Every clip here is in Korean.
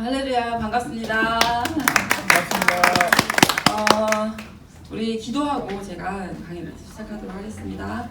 할렐루야, 반갑습니다. 반갑습니다. 우리 기도하고 제가 강의를 시작하도록 하겠습니다.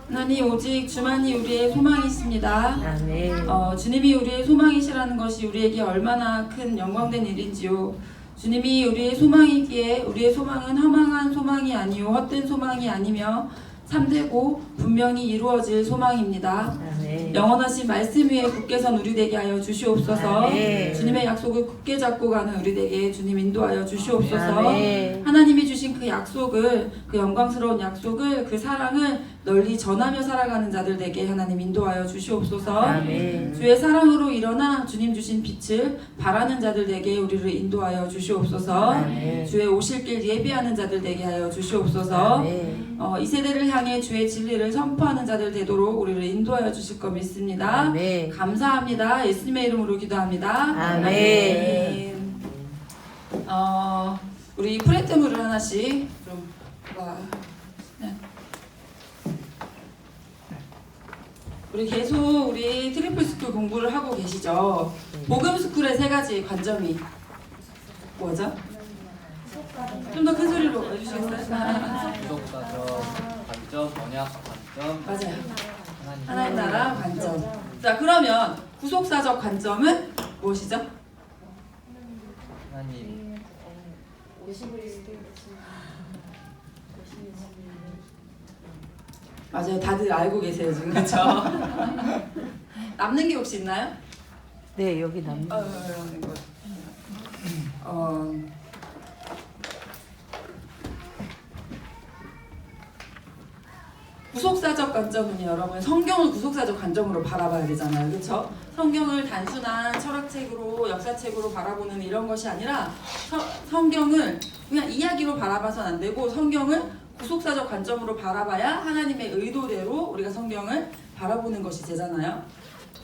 하나님, 오직 주만이 우리의 소망이십니다. 아멘. 주님이 우리의 소망이시라는 것이 우리에게 얼마나 큰 영광된 일인지요. 주님이 우리의 소망이기에 우리의 소망은 허망한 소망이 아니요 헛된 소망이 아니며 참되고 분명히 이루어질 소망입니다. 아멘. 영원하신 말씀 위에 굳게 선 우리 되게 하여 주시옵소서. 아멘. 주님의 약속을 굳게 잡고 가는 우리 되게 주님 인도하여 주시옵소서. 아멘. 하나님이 주신 그 약속을, 그 영광스러운 약속을, 그 사랑을 널리 전하며 살아가는 자들 되게 하나님 인도하여 주시옵소서. 아멘. 주의 사랑으로 일어나 주님 주신 빛을 바라는 자들 되게 우리를 인도하여 주시옵소서. 아멘. 주의 오실 길 예비하는 자들 되게 하여 주시옵소서. 아멘. 이 세대를 향해 주의 진리를 선포하는 자들 되도록 우리를 인도하여 주실 거 믿습니다. 아멘. 감사합니다. 예수님의 이름으로 기도합니다. 아멘. 우리 프레트물을 하나씩 좀 네. 우리 계속 우리 트리플 스쿨 공부를 하고 계시죠? 복음 스쿨의 세 가지 관점이 뭐죠? 좀 더 큰 소리로 해주시겠어요? 구속사적 관점, 언약 관점, 맞아요. 하나님 하나님 나라 관점. 자, 그러면 구속사적 관점은 무엇이죠? 하나님 맞아요. 다들 알고 계세요 지금, 그렇죠? 남는 게 혹시 있나요? 네, 여기 남는. 구속사적 관점은요, 여러분, 성경을 구속사적 관점으로 바라봐야 되잖아요, 그렇죠? 성경을 단순한 철학책으로, 역사책으로 바라보는 이런 것이 아니라 성경을 그냥 이야기로 바라봐서는 안 되고 성경을 구속사적 관점으로 바라봐야 하나님의 의도대로 우리가 성경을 바라보는 것이 되잖아요.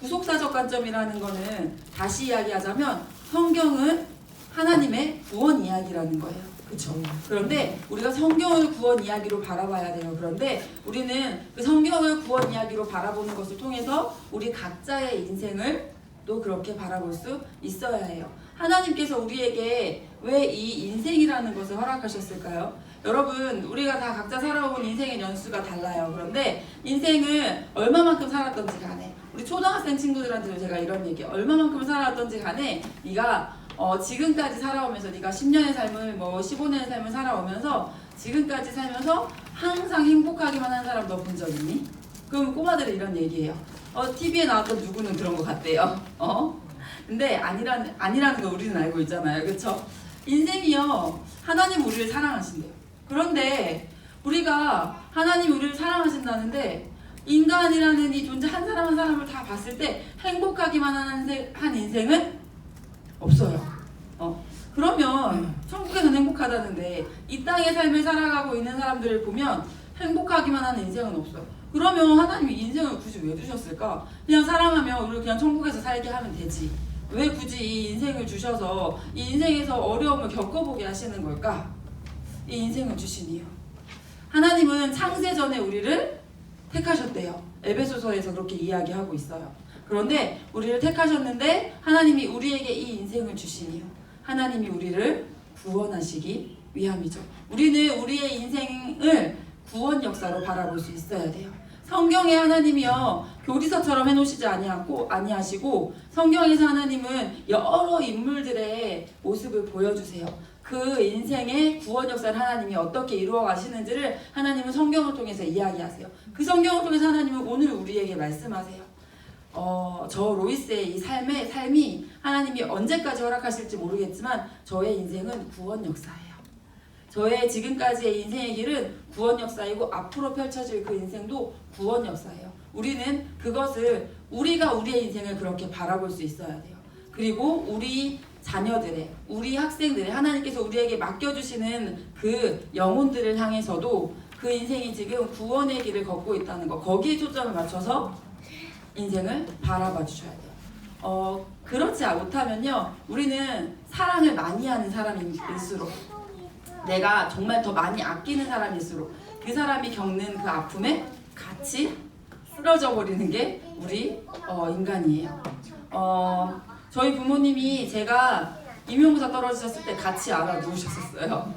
구속사적 관점이라는 거는 다시 이야기하자면 성경은 하나님의 구원 이야기라는 거예요. 그렇죠? 그런데 우리가 성경을 구원 이야기로 바라봐야 돼요. 그런데 우리는 그 성경을 구원 이야기로 바라보는 것을 통해서 우리 각자의 인생을 또 그렇게 바라볼 수 있어야 해요. 하나님께서 우리에게 왜 이 인생이라는 것을 허락하셨을까요? 여러분, 우리가 다 각자 살아온 인생의 연수가 달라요. 그런데 인생을 얼마만큼 살았던지 간에, 우리 초등학생 친구들한테도 제가 이런 얘기, 얼마만큼 살았던지 간에 네가 지금까지 살아오면서 네가 10년의 삶을 15년의 삶을 살아오면서 지금까지 살면서 항상 행복하기만 한 사람 너 본 적 있니? 그럼 꼬마들은 이런 얘기예요. TV에 나왔던 누구는 그런 것 같대요. 근데 아니라는 거 우리는 알고 있잖아요. 그렇죠? 인생이요, 하나님 우리를 사랑하신대요. 그런데 우리가 하나님 우리를 사랑하신다는데 인간이라는 이 존재 한 사람 한 사람을 다 봤을 때 행복하기만 한 인생은 없어요. 그러면 천국에서는 행복하다는데 이 땅의 삶을 살아가고 있는 사람들을 보면 행복하기만 하는 인생은 없어요. 그러면 하나님이 인생을 굳이 왜 주셨을까? 그냥 사랑하면 우리를 그냥 천국에서 살게 하면 되지. 왜 굳이 이 인생을 주셔서 이 인생에서 어려움을 겪어보게 하시는 걸까? 이 인생을 주신 이유. 하나님은 창세 전에 우리를 택하셨대요. 에베소서에서 그렇게 이야기하고 있어요. 그런데 우리를 택하셨는데 하나님이 우리에게 이 인생을 주신 이유. 하나님이 우리를 구원하시기 위함이죠. 우리는 우리의 인생을 구원 역사로 바라볼 수 있어야 돼요. 성경에 하나님이요, 교리서처럼 해놓으시지 아니하시고 성경에서 하나님은 여러 인물들의 모습을 보여주세요. 그 인생의 구원 역사를 하나님이 어떻게 이루어 가시는지를 하나님은 성경을 통해서 이야기하세요. 그 성경을 통해서 하나님은 오늘 우리에게 말씀하세요. 저 로이스의 이 삶이 하나님이 언제까지 허락하실지 모르겠지만 저의 인생은 구원 역사예요. 저의 지금까지의 인생의 길은 구원 역사이고 앞으로 펼쳐질 그 인생도 구원 역사예요. 우리는 그것을 우리가 우리의 인생을 그렇게 바라볼 수 있어야 돼요. 그리고 우리 자녀들의, 우리 학생들의, 하나님께서 우리에게 맡겨주시는 그 영혼들을 향해서도 그 인생이 지금 구원의 길을 걷고 있다는 거, 거기에 초점을 맞춰서 인생을 바라봐 주셔야 돼요. 그렇지 못하면요, 우리는 사랑을 많이 하는 사람일수록, 내가 정말 더 많이 아끼는 사람일수록 그 사람이 겪는 그 아픔에 같이 쓰러져 버리는 게 우리 인간이에요. 저희 부모님이 제가 임용고사 떨어지셨을 때 같이 알아 누우셨었어요.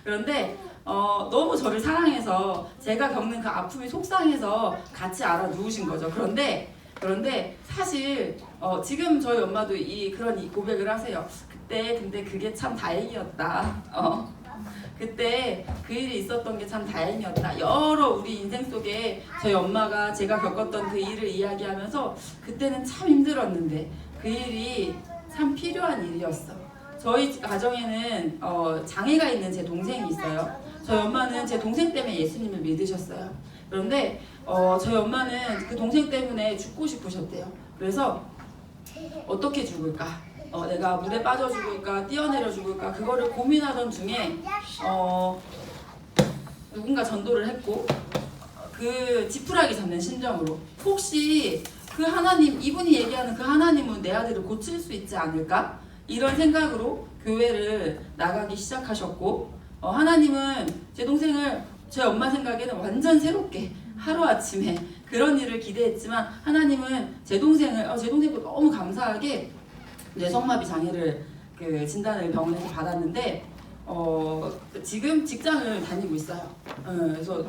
그런데 너무 저를 사랑해서 제가 겪는 그 아픔이 속상해서 같이 알아 누우신 거죠. 그런데 사실 지금 저희 엄마도 그런 이 고백을 하세요. 그때 근데 그게 참 다행이었다. 그때 그 일이 있었던 게 참 다행이었다. 여러 우리 인생 속에 저희 엄마가 제가 겪었던 그 일을 이야기하면서 그때는 참 힘들었는데 그 일이 참 필요한 일이었어. 저희 가정에는 장애가 있는 제 동생이 있어요. 저희 엄마는 제 동생 때문에 예수님을 믿으셨어요. 그런데 저희 엄마는 그 동생 때문에 죽고 싶으셨대요. 그래서 어떻게 죽을까? 내가 물에 빠져 죽을까? 뛰어내려 죽을까? 그거를 고민하던 중에 누군가 전도를 했고 그 지푸라기 잡는 심정으로 혹시 그 하나님, 이분이 얘기하는 그 하나님은 내 아들을 고칠 수 있지 않을까? 이런 생각으로 교회를 나가기 시작하셨고 하나님은 제 동생을 제 엄마 생각에는 완전 새롭게 하루아침에 그런 일을 기대했지만 하나님은 제 동생도 너무 감사하게 뇌성마비 장애를 그 진단을 병원에서 받았는데 지금 직장을 다니고 있어요. 그래서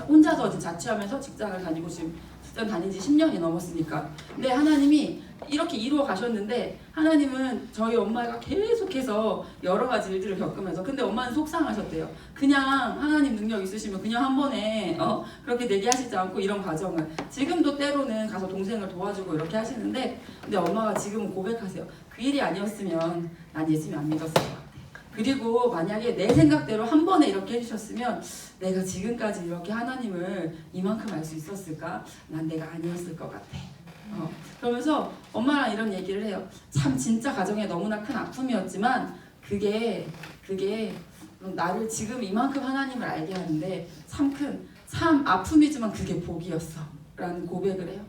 혼자서 자취하면서 직장을 다니고 직장 다닌 지 10년이 넘었으니까. 근데 하나님이 이렇게 이루어 가셨는데 하나님은 저희 엄마가 계속해서 여러 가지 일들을 겪으면서 근데 엄마는 속상하셨대요. 그냥 하나님 능력 있으시면 그냥 한 번에 그렇게 되게 하시지 않고 이런 과정을 지금도 때로는 가서 동생을 도와주고 이렇게 하시는데 근데 엄마가 지금은 고백하세요. 그 일이 아니었으면 난 예수님 안 믿었을 것 같아. 그리고 만약에 내 생각대로 한 번에 이렇게 해주셨으면 내가 지금까지 이렇게 하나님을 이만큼 알 수 있었을까? 난 내가 아니었을 것 같아. 그러면서 엄마랑 이런 얘기를 해요. 참 진짜 가정에 너무나 큰 아픔이었지만 그게 나를 지금 이만큼 하나님을 알게 하는데 참 아픔이지만 그게 복이었어 라는 고백을 해요.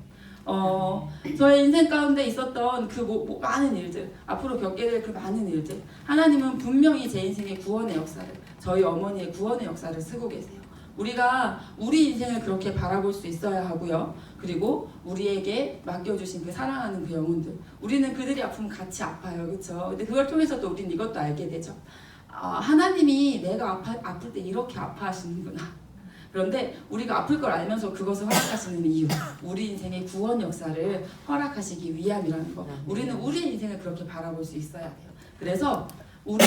저의 인생 가운데 있었던 그 많은 일들, 앞으로 겪게 될 그 많은 일들, 하나님은 분명히 제 인생의 구원의 역사를, 저희 어머니의 구원의 역사를 쓰고 계세요. 우리가 우리 인생을 그렇게 바라볼 수 있어야 하고요. 그리고 우리에게 맡겨주신 그 사랑하는 그 영혼들, 우리는 그들이 아프면 같이 아파요, 그렇죠? 근데 그걸 통해서 또 우리는 이것도 알게 되죠. 하나님이 내가 아플 때 이렇게 아파하시는구나. 그런데 우리가 아플 걸 알면서 그것을 허락하시는 이유, 우리 인생의 구원 역사를 허락하시기 위함이라는 거. 우리는 우리 인생을 그렇게 바라볼 수 있어야 돼요. 그래서 우리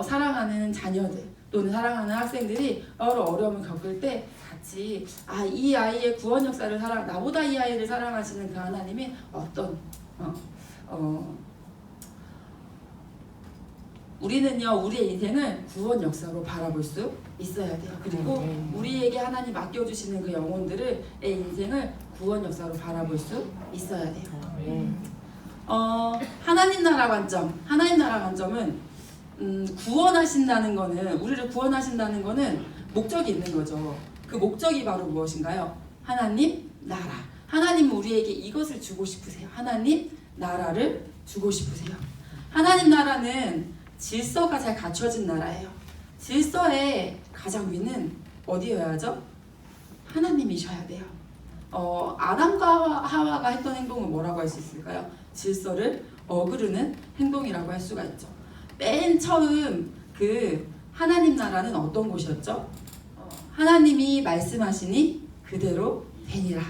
사랑하는 자녀들 또는 사랑하는 학생들이 여러 어려움을 겪을 때 같이 이 아이의 구원 역사를 나보다 이 아이를 사랑하시는 그 하나님이 우리는요 우리의 인생을 구원 역사로 바라볼 수 있어야 돼요. 그리고 우리에게 하나님 맡겨주시는 그 영혼들의 인생을 구원 역사로 바라볼 수 있어야 돼요. 하나님 나라 관점은 구원하신다는 거는 우리를 구원하신다는 거는 목적이 있는 거죠. 그 목적이 바로 무엇인가요? 하나님 나라. 하나님은 우리에게 이것을 주고 싶으세요. 하나님 나라를 주고 싶으세요. 하나님 나라는 질서가 잘 갖춰진 나라예요. 질서의 가장 위는 어디여야 하죠? 하나님이셔야 돼요. 아담과 하와가 했던 행동은 뭐라고 할 수 있을까요? 질서를 어그르는 행동이라고 할 수가 있죠. 맨 처음 그 하나님 나라는 어떤 곳이었죠? 하나님이 말씀하시니 그대로 되니라.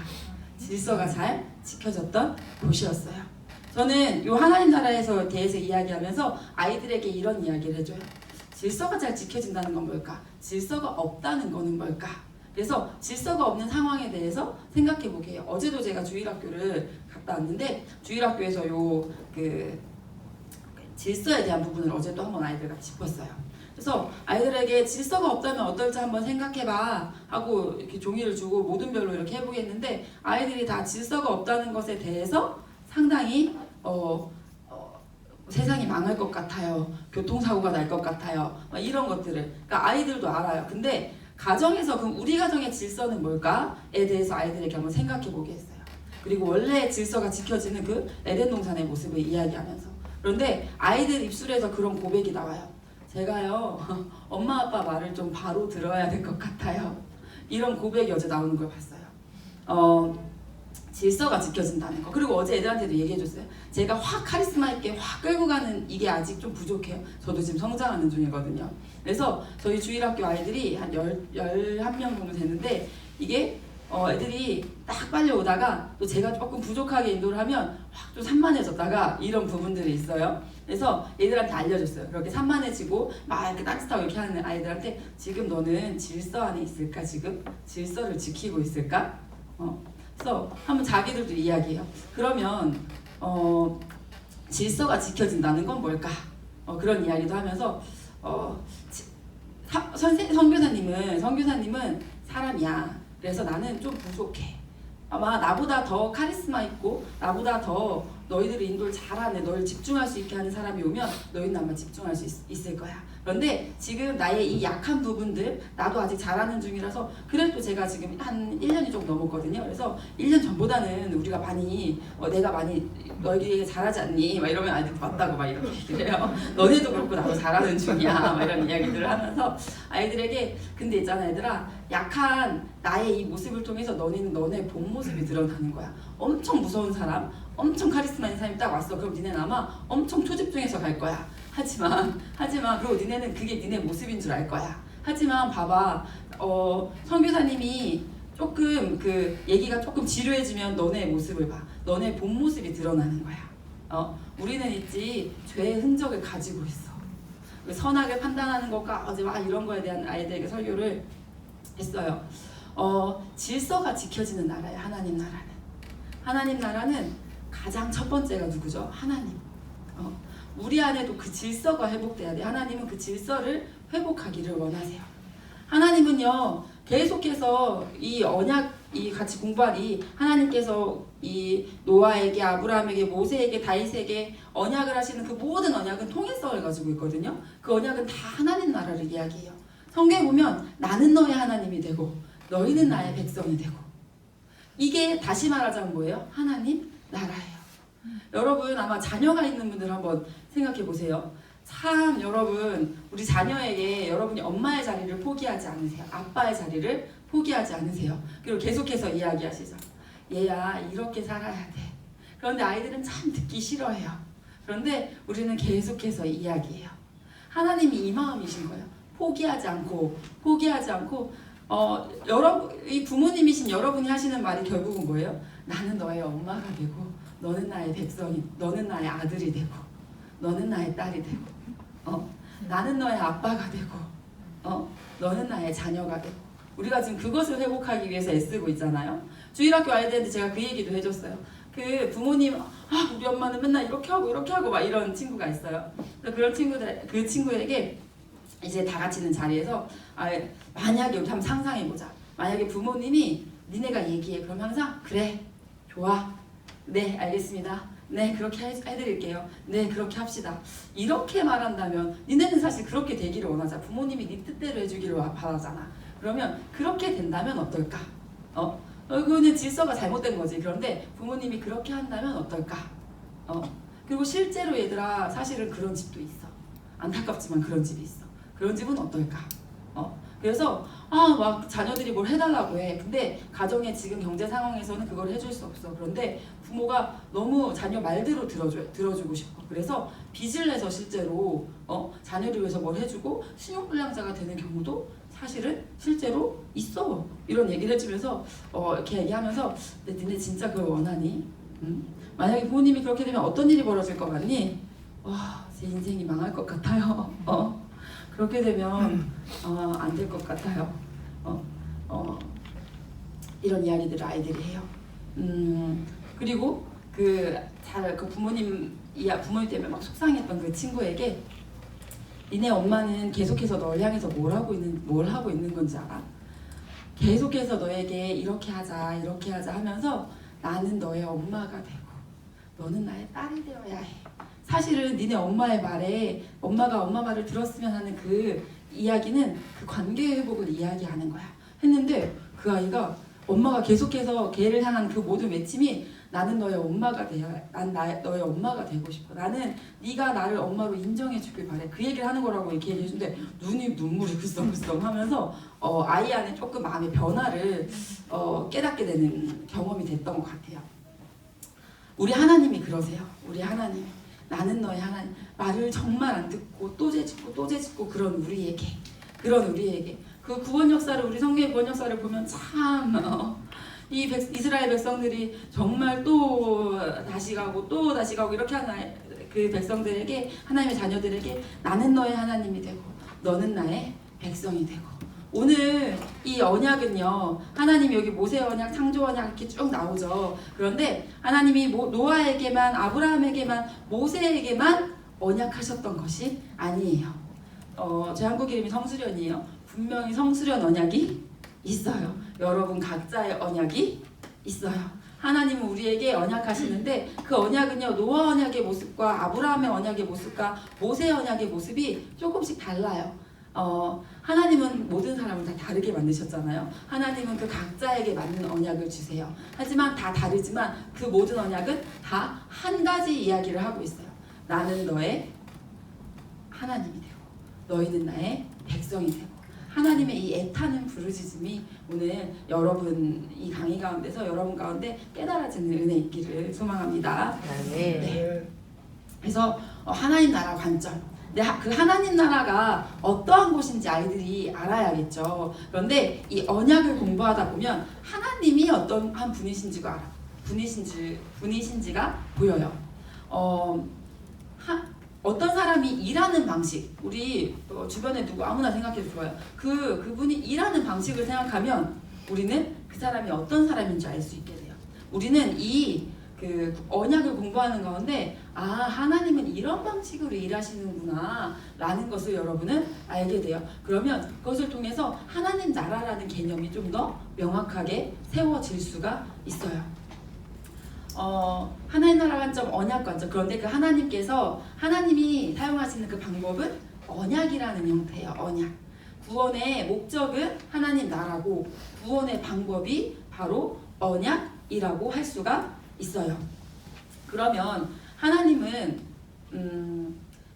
질서가 잘 지켜졌던 곳이었어요. 저는 이 하나님 나라에서 대해서 이야기하면서 아이들에게 이런 이야기를 해줘요. 질서가 잘 지켜진다는 건 뭘까? 질서가 없다는 거는 뭘까? 그래서 질서가 없는 상황에 대해서 생각해 보게 해요. 어제도 제가 주일학교를 갔다 왔는데 주일학교에서 그 질서에 대한 부분을 어제도 한번 아이들과 짚었어요. 그래서 아이들에게 질서가 없다면 어떨지 한번 생각해봐 하고 이렇게 종이를 주고 모든 별로 이렇게 해보겠는데 아이들이 다 질서가 없다는 것에 대해서 상당히 세상이 망할 것 같아요. 교통사고가 날 것 같아요. 이런 것들을 그러니까 아이들도 알아요. 근데 가정에서 그럼 우리 가정의 질서는 뭘까에 대해서 아이들에게 한번 생각해 보게 했어요. 그리고 원래 질서가 지켜지는 그 에덴 동산의 모습을 이야기하면서 그런데 아이들 입술에서 그런 고백이 나와요. 제가요 엄마 아빠 말을 좀 바로 들어야 될 것 같아요. 이런 고백이 어제 나오는 걸 봤어요. 질서가 지켜진다는 거. 그리고 어제 애들한테도 얘기해줬어요. 제가 확 카리스마 있게 확 끌고 가는 이게 아직 좀 부족해요. 저도 지금 성장하는 중이거든요. 그래서 저희 주일학교 아이들이 한 11명 정도 되는데 이게 애들이 딱 빨리 오다가 또 제가 조금 부족하게 인도를 하면 확 좀 산만해졌다가 이런 부분들이 있어요. 그래서 애들한테 알려줬어요. 그렇게 산만해지고 막 이렇게 딴짓하고 이렇게 하는 아이들한테 지금 너는 질서 안에 있을까? 지금 질서를 지키고 있을까? 그래서 한번 자기들도 이야기해요. 그러면 질서가 지켜진다는 건 뭘까? 그런 이야기도 하면서 선교사님은 사람이야. 그래서 나는 좀 부족해. 아마 나보다 더 카리스마 있고 나보다 더 너희들을 인도를 잘하는, 너를 집중할 수 있게 하는 사람이 오면 너희는 아마 집중할 수 있을 거야. 그런데 지금 나의 이 약한 부분들 나도 아직 잘하는 중이라서 그래도 제가 지금 한 1년이 좀 넘었거든요. 그래서 1년 전보다는 우리가 많이 내가 많이 너희에게 잘하지 않니? 막 이러면 아이들이 맞다고 막 이렇게 얘기를 해요. 너네도 그렇고 나도 잘하는 중이야. 막 이런 이야기들을 하면서 아이들에게 근데 있잖아 얘들아 약한 나의 이 모습을 통해서 너네는 너네 본 모습이 드러나는 거야. 엄청 무서운 사람 엄청 카리스마 있는 사람이 딱 왔어. 그럼 니네는 아마 엄청 초집중해서 갈 거야. 하지만 그리고 니네는 그게 니네 모습인 줄 알 거야. 하지만 봐봐 선교사님이 조금 그 얘기가 조금 지루해지면 너네의 모습을 봐. 너네 본 모습이 드러나는 거야. 우리는 있지 죄의 흔적을 가지고 있어. 선악을 판단하는 것과 어제 막 이런 거에 대한 아이들에게 설교를 했어요. 질서가 지켜지는 나라야. 하나님 나라는 가장 첫 번째가 누구죠? 하나님. 우리 안에도 그 질서가 회복돼야 돼. 하나님은 그 질서를 회복하기를 원하세요. 하나님은요 계속해서 이 언약 이 같이 공부하니 하나님께서 이 노아에게 아브라함에게 모세에게 다윗에게 언약을 하시는 그 모든 언약은 통일성을 가지고 있거든요. 그 언약은 다 하나님 나라를 이야기해요. 성경에 보면 나는 너의 하나님이 되고 너희는 나의 백성이 되고 이게 다시 말하자면 뭐예요? 하나님 나라예요. 여러분 아마 자녀가 있는 분들 한번 생각해 보세요. 참 여러분 우리 자녀에게 여러분이 엄마의 자리를 포기하지 않으세요. 아빠의 자리를 포기하지 않으세요. 그리고 계속해서 이야기하시죠. 얘야 이렇게 살아야 돼. 그런데 아이들은 참 듣기 싫어해요. 그런데 우리는 계속해서 이야기해요. 하나님이 이 마음이신 거예요. 포기하지 않고 여러분 이 부모님이신 여러분이 하시는 말이 결국은 뭐예요? 나는 너의 엄마가 되고 너는 나의 백성이, 너는 나의 아들이 되고 너는 나의 딸이 되고 나는 너의 아빠가 되고 너는 나의 자녀가 되고 우리가 지금 그것을 회복하기 위해서 애쓰고 있잖아요. 주일학교 아이들한테 제가 그 얘기도 해줬어요. 그 부모님 우리 엄마는 맨날 이렇게 하고 막 이런 친구가 있어요. 그런 그 친구에게 이제 다 같이 있는 자리에서 만약에 우리 한번 상상해보자. 만약에 부모님이 니네가 얘기해. 그럼 항상 그래 좋아 네 알겠습니다. 네 그렇게 해드릴게요. 네 그렇게 합시다. 이렇게 말한다면 니네는 사실 그렇게 되기를 원하자. 부모님이 네 뜻대로 해주기를 바라잖아. 그러면 그렇게 된다면 어떨까? 그거는 질서가 잘못된 거지. 그런데 부모님이 그렇게 한다면 어떨까? 그리고 실제로 얘들아 사실은 그런 집도 있어. 안타깝지만 그런 집이 있어. 그런 집은 어떨까? 그래서 막 자녀들이 뭘 해달라고 해. 근데 가정의 지금 경제 상황에서는 그걸 해줄 수 없어. 그런데 부모가 너무 자녀 말대로 들어주고 싶어. 그래서 빚을 내서 실제로 자녀를 위해서 뭘 해주고 신용불량자가 되는 경우도 사실은 실제로 있어. 이런 얘기를 해주면서 이렇게 얘기하면서 니네 진짜 그걸 원하니? 만약에 부모님이 그렇게 되면 어떤 일이 벌어질 것 같니? 제 인생이 망할 것 같아요. 그렇게 되면 안 될 것 같아요. 이런 이야기들을 아이들이 해요. 그리고 그 부모님 때문에 막 속상했던 그 친구에게 니네 엄마는 계속해서 널 향해서 뭘 하고 있는 건지 알아? 계속해서 너에게 이렇게 하자 하면서 나는 너의 엄마가 되고 너는 나의 딸이 되어야 해. 사실은 니네 엄마의 말에 엄마가 엄마 말을 들었으면 하는 그 이야기는 그 관계의 회복을 이야기하는 거야. 했는데 그 아이가 엄마가 계속해서 걔를 향한 그 모든 외침이 나는 너의 엄마가 너의 엄마가 되고 싶어. 나는 네가 나를 엄마로 인정해 주길 바래. 그 얘기를 하는 거라고 이렇게 얘기해 주는데 눈물이 글썽글썽 하면서 아이 안에 조금 마음의 변화를 깨닫게 되는 경험이 됐던 것 같아요. 우리 하나님이 그러세요. 우리 하나님, 나는 너의 하나님. 말을 정말 안 듣고 또 재짓고 그런 우리에게 그 구원 역사를, 우리 성경의 구원 역사를 보면 참 이스라엘 백성들이 정말 또 다시 가고 이렇게 하는 그 백성들에게, 하나님의 자녀들에게 나는 너의 하나님이 되고 너는 나의 백성이 되고. 오늘 이 언약은요, 하나님이 여기 모세 언약, 창조 언약 이렇게 쭉 나오죠. 그런데 하나님이 노아에게만, 아브라함에게만, 모세에게만 언약하셨던 것이 아니에요. 제 한국 이름이 성수련이에요. 분명히 성수련 언약이 있어요. 여러분 각자의 언약이 있어요. 하나님은 우리에게 언약하시는데 그 언약은요, 노아 언약의 모습과 아브라함의 언약의 모습과 모세 언약의 모습이 조금씩 달라요. 하나님은 모든 사람을 다 다르게 만드셨잖아요. 하나님은 그 각자에게 맞는 언약을 주세요. 하지만 다 다르지만 그 모든 언약은 다 한 가지 이야기를 하고 있어요. 나는 너의 하나님이 되고 너희는 나의 백성이 되고. 하나님의 이 애타는 부르짖음이 오늘 여러분 이 강의 가운데서 여러분 가운데 깨달아지는 은혜 있기를 소망합니다. 네. 그래서 하나님 나라 관점, 그 하나님 나라가 어떠한 곳인지 아이들이 알아야겠죠. 그런데 이 언약을 공부하다 보면 하나님이 어떤 한 분이신지가 보여요. 어떤 사람이 일하는 방식, 우리 주변에 누구 아무나 생각해도 좋아요. 그분이 일하는 방식을 생각하면 우리는 그 사람이 어떤 사람인지 알 수 있게 돼요. 우리는 그 언약을 공부하는 가운데 하나님은 이런 방식으로 일하시는구나 라는 것을 여러분은 알게 돼요. 그러면 그것을 통해서 하나님 나라라는 개념이 좀 더 명확하게 세워질 수가 있어요. 하나님 나라 관점, 언약 관점. 그런데 그 하나님이 사용하시는 그 방법은 언약이라는 형태예요. 언약. 구원의 목적은 하나님 나라고 구원의 방법이 바로 언약이라고 할 수가 있어요. 그러면 하나님은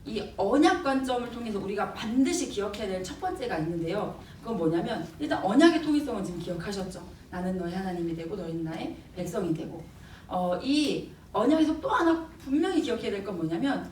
이 언약 관점을 통해서 우리가 반드시 기억해야 될 첫 번째가 있는데요. 그건 뭐냐면 일단 언약의 통일성은 지금 기억하셨죠. 나는 너의 하나님이 되고 너희는 나의 백성이 되고. 이 언약에서 또 하나 분명히 기억해야 될 건 뭐냐면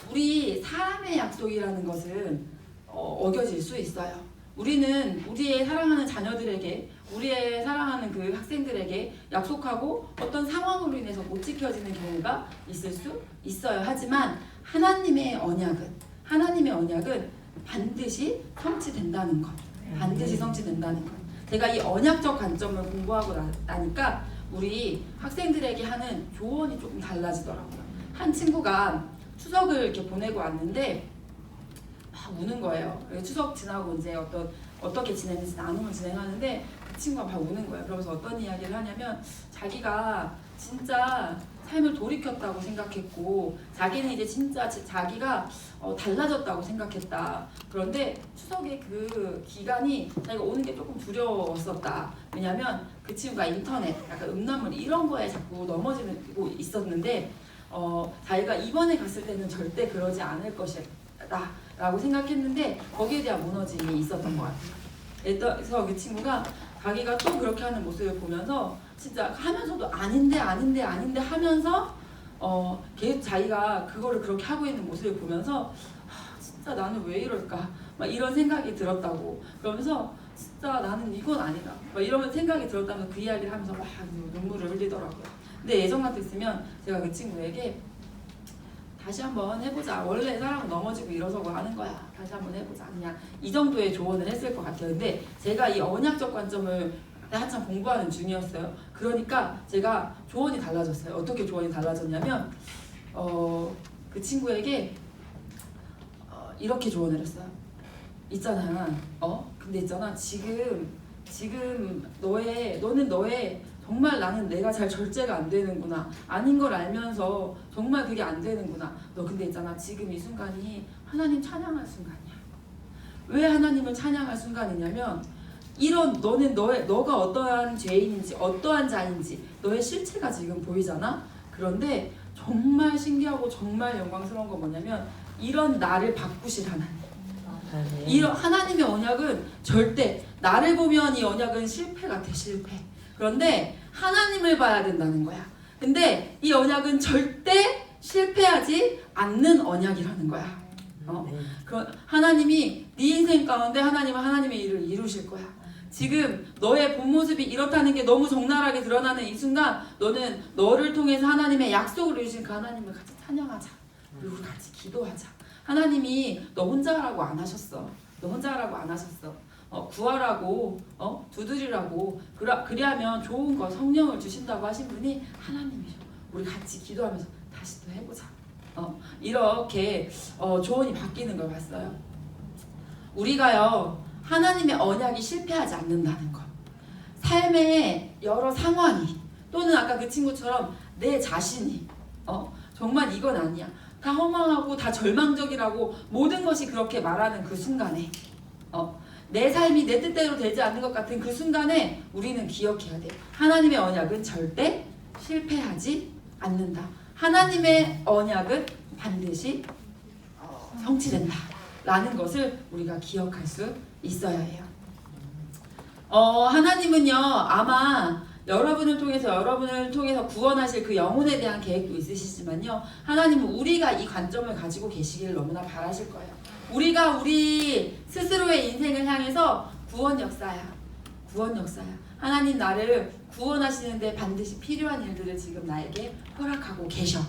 우리 사람의 약속이라는 것은 어겨질 수 있어요. 우리는 우리의 사랑하는 자녀들에게, 우리의 사랑하는 그 학생들에게 약속하고 어떤 상황으로 인해서 못 지켜지는 경우가 있을 수 있어요. 하지만 하나님의 언약은 반드시 성취된다는 것. 반드시 성취된다는 것. 제가 이 언약적 관점을 공부하고 나니까 우리 학생들에게 하는 조언이 조금 달라지더라고요. 한 친구가 추석을 이렇게 보내고 왔는데 막 우는 거예요. 추석 지나고 이제 어떻게 지냈는지 나눔을 진행하는데 그 친구가 막 우는 거예요. 그러면서 어떤 이야기를 하냐면 자기가 진짜 삶을 돌이켰다고 생각했고 자기는 이제 진짜 자기가 달라졌다고 생각했다. 그런데 추석의 그 기간이 자기가 오는 게 조금 두려웠었다. 왜냐면 그 친구가 인터넷, 약간 음란물 이런 거에 자꾸 넘어지고 있었는데 자기가 이번에 갔을 때는 절대 그러지 않을 것이다 라고 생각했는데 거기에 대한 무너짐이 있었던 것 같아요. 그래서 그 친구가 자기가 또 그렇게 하는 모습을 보면서 진짜 하면서도 아닌데 하면서 계속 자기가 그거를 그렇게 하고 있는 모습을 보면서 진짜 나는 왜 이럴까 막 이런 생각이 들었다고. 그러면서 진짜 나는 이건 아니다 막 이런 생각이 들었다면서 그 이야기를 하면서 막 눈물을 흘리더라고요. 근데 예전 같았으면 제가 그 친구에게 다시 한번 해보자. 원래 사람은 넘어지고 일어서고 하는 거야. 다시 한번 해보자. 그냥 이 정도의 조언을 했을 것 같아요. 근데 제가 이 언약적 관점을 한참 공부하는 중이었어요. 그러니까 제가 조언이 달라졌어요. 어떻게 조언이 달라졌냐면 그 친구에게 이렇게 조언을 했어요. 근데 있잖아. 지금 너는 정말 나는 내가 잘 절제가 안 되는구나. 아닌 걸 알면서 정말 그게 안 되는구나. 너 근데 있잖아. 지금 이 순간이 하나님 찬양할 순간이야. 왜 하나님을 찬양할 순간이냐면 이런 너는 너가 어떠한 죄인인지 어떠한 자인지 너의 실체가 지금 보이잖아. 그런데 정말 신기하고 정말 영광스러운 건 뭐냐면 이런 나를 바꾸실 하나님. 이런 하나님의 언약은 절대 나를 보면 이 언약은 실패 같아. 실패. 그런데 하나님을 봐야 된다는 거야. 근데 이 언약은 절대 실패하지 않는 언약이라는 거야. 하나님이 네 인생 가운데 하나님은 하나님의 일을 이루실 거야. 지금 너의 본 모습이 이렇다는 게 너무 적나라하게 드러나는 이 순간 너는 너를 통해서 하나님의 약속을 이루신 그 하나님을 같이 찬양하자. 그리고 같이 기도하자. 하나님이 너 혼자 하라고 안 하셨어. 너 혼자 하라고 안 하셨어. 구하라고 두드리라고 그리하면 좋은 거 성령을 주신다고 하신 분이 하나님이셔. 우리 같이 기도하면서 다시 또 해보자. 이렇게 조언이 바뀌는 걸 봤어요. 우리가요 하나님의 언약이 실패하지 않는다는 것, 삶의 여러 상황이 또는 아까 그 친구처럼 내 자신이 정말 이건 아니야, 다 허망하고 다 절망적이라고 모든 것이 그렇게 말하는 그 순간에 내 삶이 내 뜻대로 되지 않는 것 같은 그 순간에 우리는 기억해야 돼. 하나님의 언약은 절대 실패하지 않는다. 하나님의 언약은 반드시 성취된다 라는 것을 우리가 기억할 수 있어야 해요. 하나님은요 아마 여러분을 통해서 구원하실 그 영혼에 대한 계획도 있으시지만요, 하나님은 우리가 이 관점을 가지고 계시기를 너무나 바라실 거예요. 우리가 우리 스스로의 인생을 향해서 구원 역사야. 하나님 나를 구원하시는데 반드시 필요한 일들을 지금 나에게 허락하고 계셔.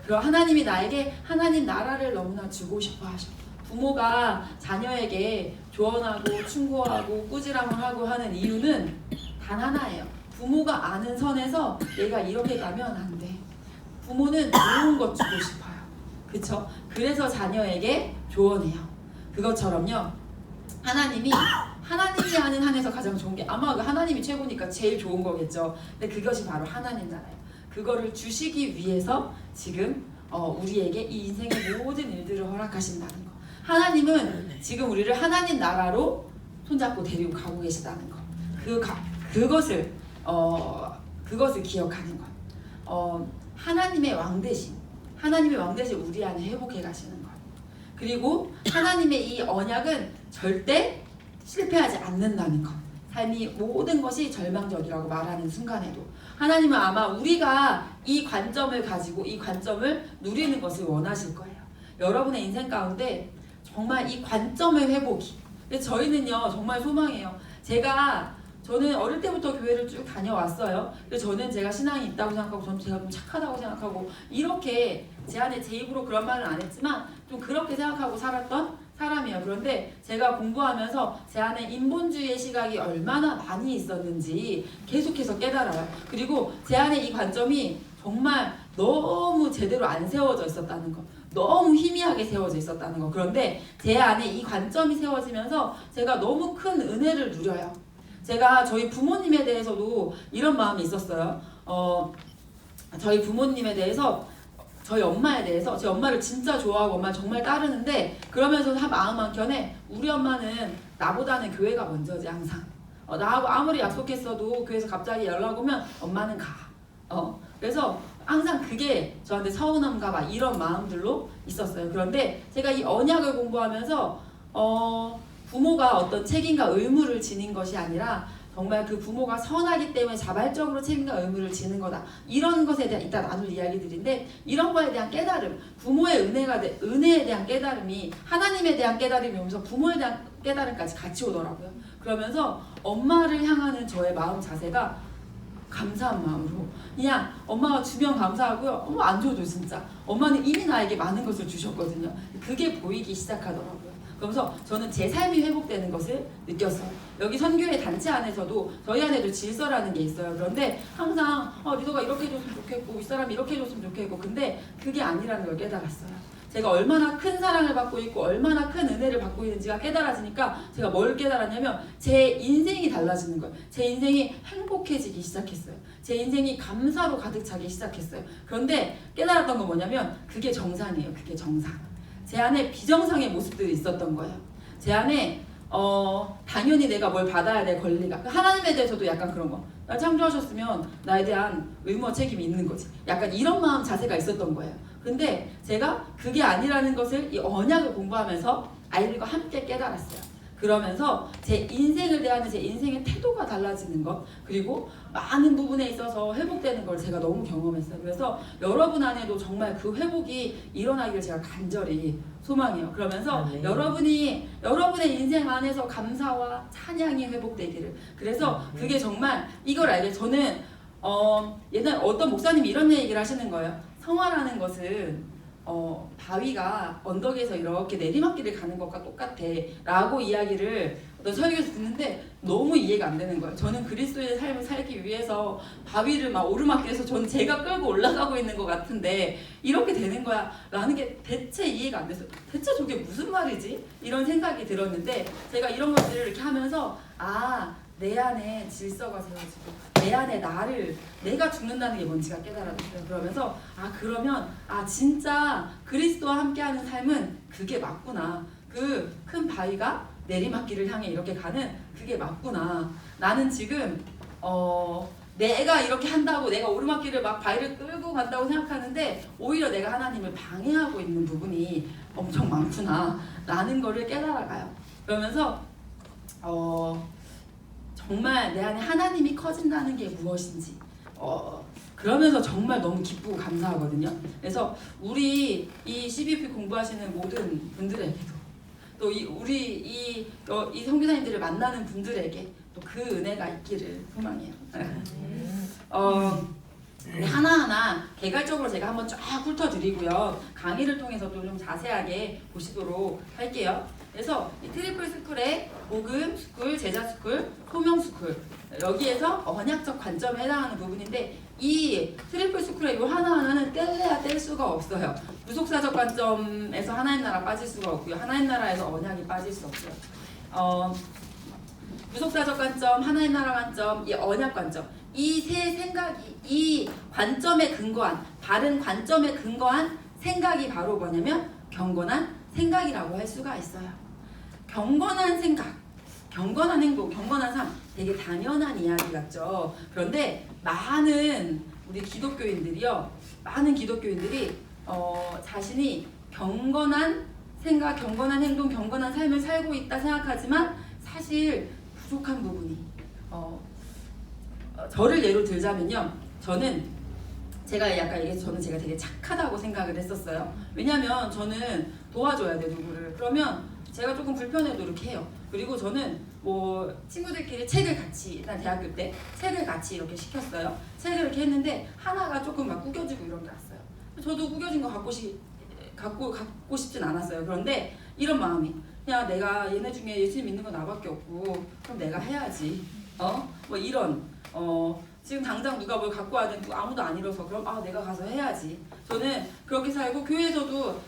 그리고 하나님이 나에게 하나님 나라를 너무나 주고 싶어 하셔. 부모가 자녀에게 조언하고 충고하고 꾸지람을 하고 하는 이유는 단 하나예요. 부모가 아는 선에서 내가 이렇게 가면 안 돼. 부모는 좋은 것 주고 싶어요. 그쵸? 그래서 자녀에게 조언해요. 그것처럼요, 하나님이 하는 한에서 가장 좋은 게 아마 그 하나님이 최고니까 제일 좋은 거겠죠. 근데 그것이 바로 하나님 나라예요. 그거를 주시기 위해서 지금 우리에게 이 인생의 모든 일들을 허락하신다는 거. 하나님은 지금 우리를 하나님 나라로 손잡고 데리고 가고 계시다는 거. 그것을 기억하는 것. 하나님의 왕대신 우리 안에 회복해 가시는 것. 그리고 하나님의 이 언약은 절대 실패하지 않는다는 것. 삶이 모든 것이 절망적이라고 말하는 순간에도 하나님은 아마 우리가 이 관점을 가지고 이 관점을 누리는 것을 원하실 거예요. 여러분의 인생 가운데 정말 이 관점의 회복이. 저희는요 정말 소망해요. 저는 어릴 때부터 교회를 쭉 다녀왔어요. 그래서 저는 제가 신앙이 있다고 생각하고 저는 제가 좀 착하다고 생각하고 이렇게 제 입으로 그런 말은 안 했지만 좀 그렇게 생각하고 살았던 사람이에요. 그런데 제가 공부하면서 제 안에 인본주의의 시각이 얼마나 많이 있었는지 계속해서 깨달아요. 그리고 제 안에 이 관점이 정말 너무 제대로 안 세워져 있었다는 거, 너무 희미하게 세워져 있었다는 거. 그런데 제 안에 이 관점이 세워지면서 제가 너무 큰 은혜를 누려요. 제가 저희 부모님에 대해서도 이런 마음이 있었어요. 저희 부모님에 대해서, 저희 엄마에 대해서, 제 엄마를 진짜 좋아하고 엄마를 정말 따르는데, 그러면서 마음 한켠에 우리 엄마는 나보다는 교회가 먼저지 항상. 나하고 아무리 약속했어도 교회에서 갑자기 연락 오면 엄마는 가. 그래서 항상 그게 저한테 서운함과 막 이런 마음들로 있었어요. 그런데 제가 이 언약을 공부하면서 부모가 어떤 책임과 의무를 지닌 것이 아니라 정말 그 부모가 선하기 때문에 자발적으로 책임과 의무를 지는 거다. 이런 것에 대한 이따 나눌 이야기들인데, 이런 거에 대한 깨달음, 부모의 은혜에 대한 깨달음이 하나님에 대한 깨달음이 오면서 부모에 대한 깨달음까지 같이 오더라고요. 그러면서 엄마를 향하는 저의 마음 자세가 감사한 마음으로, 그냥 엄마가 주면 감사하고요. 안 줘도 진짜 엄마는 이미 나에게 많은 것을 주셨거든요. 그게 보이기 시작하더라고요. 그러면서 저는 제 삶이 회복되는 것을 느꼈어요. 여기 선교회 단체 안에서도 저희 안에도 질서라는 게 있어요. 그런데 항상 리더가 이렇게 해줬으면 좋겠고 윗사람이 이렇게 해줬으면 좋겠고, 근데 그게 아니라는 걸 깨달았어요. 제가 얼마나 큰 사랑을 받고 있고 얼마나 큰 은혜를 받고 있는지가 깨달아지니까 제가 뭘 깨달았냐면 제 인생이 달라지는 거예요. 제 인생이 행복해지기 시작했어요. 제 인생이 감사로 가득 차기 시작했어요. 그런데 깨달았던 건 뭐냐면 그게 정상이에요. 그게 정상. 제 안에 비정상의 모습들이 있었던 거예요. 제 안에 당연히 내가 뭘 받아야 될 권리가 하나님에 대해서도 약간 그런 거. 나 창조하셨으면 나에 대한 의무와 책임이 있는 거지. 약간 이런 마음 자세가 있었던 거예요. 근데 제가 그게 아니라는 것을 이 언약을 공부하면서 아이들과 함께 깨달았어요. 그러면서 제 인생을 대하는 제 인생의 태도가 달라지는 것, 그리고 많은 부분에 있어서 회복되는 걸 제가 너무 경험했어요. 그래서 여러분 안에도 정말 그 회복이 일어나기를 제가 간절히 소망해요. 그러면서 네. 여러분의 인생 안에서 감사와 찬양이 회복되기를. 그래서 그게 정말 이걸 알게 저는 옛날 어떤 목사님이 이런 얘기를 하시는 거예요. 성화라는 것은 바위가 언덕에서 이렇게 내리막길을 가는 것과 똑같아 라고 이야기를 어떤 설교에서 듣는데 너무 이해가 안 되는 거예요. 저는 그리스도의 삶을 살기 위해서 바위를 막 오르막길에서 저는 제가 끌고 올라가고 있는 것 같은데 이렇게 되는 거야 라는 게 대체 이해가 안 됐어요. 대체 저게 무슨 말이지? 이런 생각이 들었는데 제가 이런 것들을 이렇게 하면서 내 안에 질서가 세워지고 내 안에 내가 죽는다는 게 뭔지가 깨달았어요. 그러면서 그러면 진짜 그리스도와 함께하는 삶은 그게 맞구나. 그 큰 바위가 내리막길을 향해 이렇게 가는 그게 맞구나. 나는 지금 내가 이렇게 한다고 내가 오르막길을 막 바위를 끌고 간다고 생각하는데 오히려 내가 하나님을 방해하고 있는 부분이 엄청 많구나 라는 거를 깨달아가요. 그러면서 정말 내 안에 하나님이 커진다는 게 무엇인지 그러면서 정말 너무 기쁘고 감사하거든요. 그래서 우리 이 CBP 공부하시는 모든 분들에게도 또 우리 이 선교사님들을 만나는 분들에게 또 그 은혜가 있기를 소망해요. 하나하나 개괄적으로 제가 한번 쫙 훑어드리고요. 강의를 통해서도 좀 자세하게 보시도록 할게요. 그래서 이 트리플 스쿨의 복음 스쿨, 제자 스쿨, 소명 스쿨 여기에서 언약적 관점에 해당하는 부분인데 이 트리플 스쿨의 이 하나하나는 뗄래야 뗄 수가 없어요. 구속사적 관점에서 하나님 나라 빠질 수가 없고요. 하나님 나라에서 언약이 빠질 수 없고요. 구속사적 관점, 하나님 나라 관점, 이 언약 관점 이 세 생각이 이 관점에 근거한 바른 관점에 근거한 생각이 바로 뭐냐면 경건한 생각이라고 할 수가 있어요. 경건한 생각, 경건한 행동, 경건한 삶 되게 당연한 이야기 같죠. 그런데 많은 기독교인들이 자신이 경건한 생각, 경건한 행동, 경건한 삶을 살고 있다 생각하지만 사실 부족한 부분이 저를 예로 들자면요. 제가 되게 착하다고 생각을 했었어요. 왜냐면 저는 도와줘야 돼 누구를. 그러면 제가 조금 불편해도 이렇게 해요. 그리고 저는 뭐 친구들끼리 책을 같이 일단 대학교 때 책을 같이 이렇게 시켰어요. 책을 이렇게 했는데 하나가 조금 막 구겨지고 이런 게 왔어요. 저도 구겨진 거 갖고 싶진 않았어요. 그런데 이런 마음이 그냥 내가 얘네 중에 예수님 믿는 거 나밖에 없고 그럼 내가 해야지. 뭐 이런 지금 당장 누가 뭘 갖고 와야 되고 아무도 안 잃어서 그럼 내가 가서 해야지. 저는 그렇게 살고 교회에서도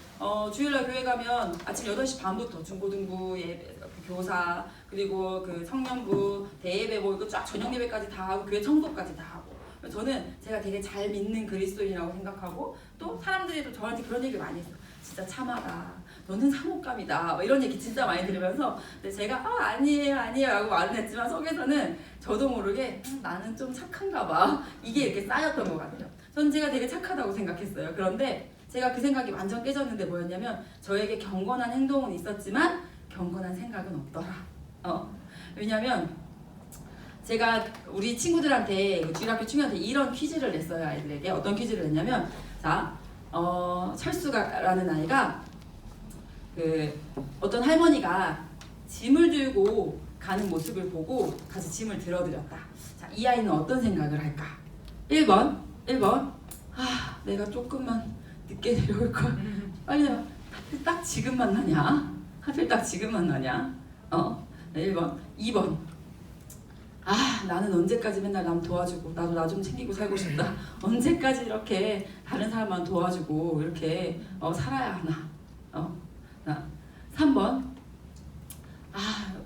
주일날 교회 가면 아침 8시 반부터 중고등부 예배, 교사 그리고 그 청년부 대예배 이거 쫙 저녁 예배까지 다 하고 교회 청소까지 다 하고 저는 제가 되게 잘 믿는 그리스도인이라고 생각하고 또 사람들이 또 저한테 그런 얘기를 많이 했어요. 진짜 참하다. 너는 사목감이다. 이런 얘기 진짜 많이 들으면서 근데 제가 아니에요 라고 말은 했지만 속에서는 저도 모르게 나는 좀 착한가 봐. 이게 이렇게 쌓였던 것 같아요. 전 제가 되게 착하다고 생각했어요. 그런데 제가 그 생각이 완전 깨졌는데 뭐였냐면 저에게 경건한 행동은 있었지만 경건한 생각은 없더라. 왜냐면 제가 우리 친구들한테 주일학교 친구한테 이런 퀴즈를 냈어요. 아이들에게 어떤 퀴즈를 냈냐면 철수가라는 아이가 어떤 할머니가 짐을 들고 가는 모습을 보고 가서 짐을 들어드렸다. 자, 이 아이는 어떤 생각을 할까? 1번 내가 조금만 늦게 내려올걸. 빨리 내가 하필 딱 지금 만나냐? 네, 1번. 2번 나는 언제까지 맨날 남 도와주고 나도 나 좀 챙기고 살고 싶다. 언제까지 이렇게 다른 사람만 도와주고 이렇게 살아야 하나. 3번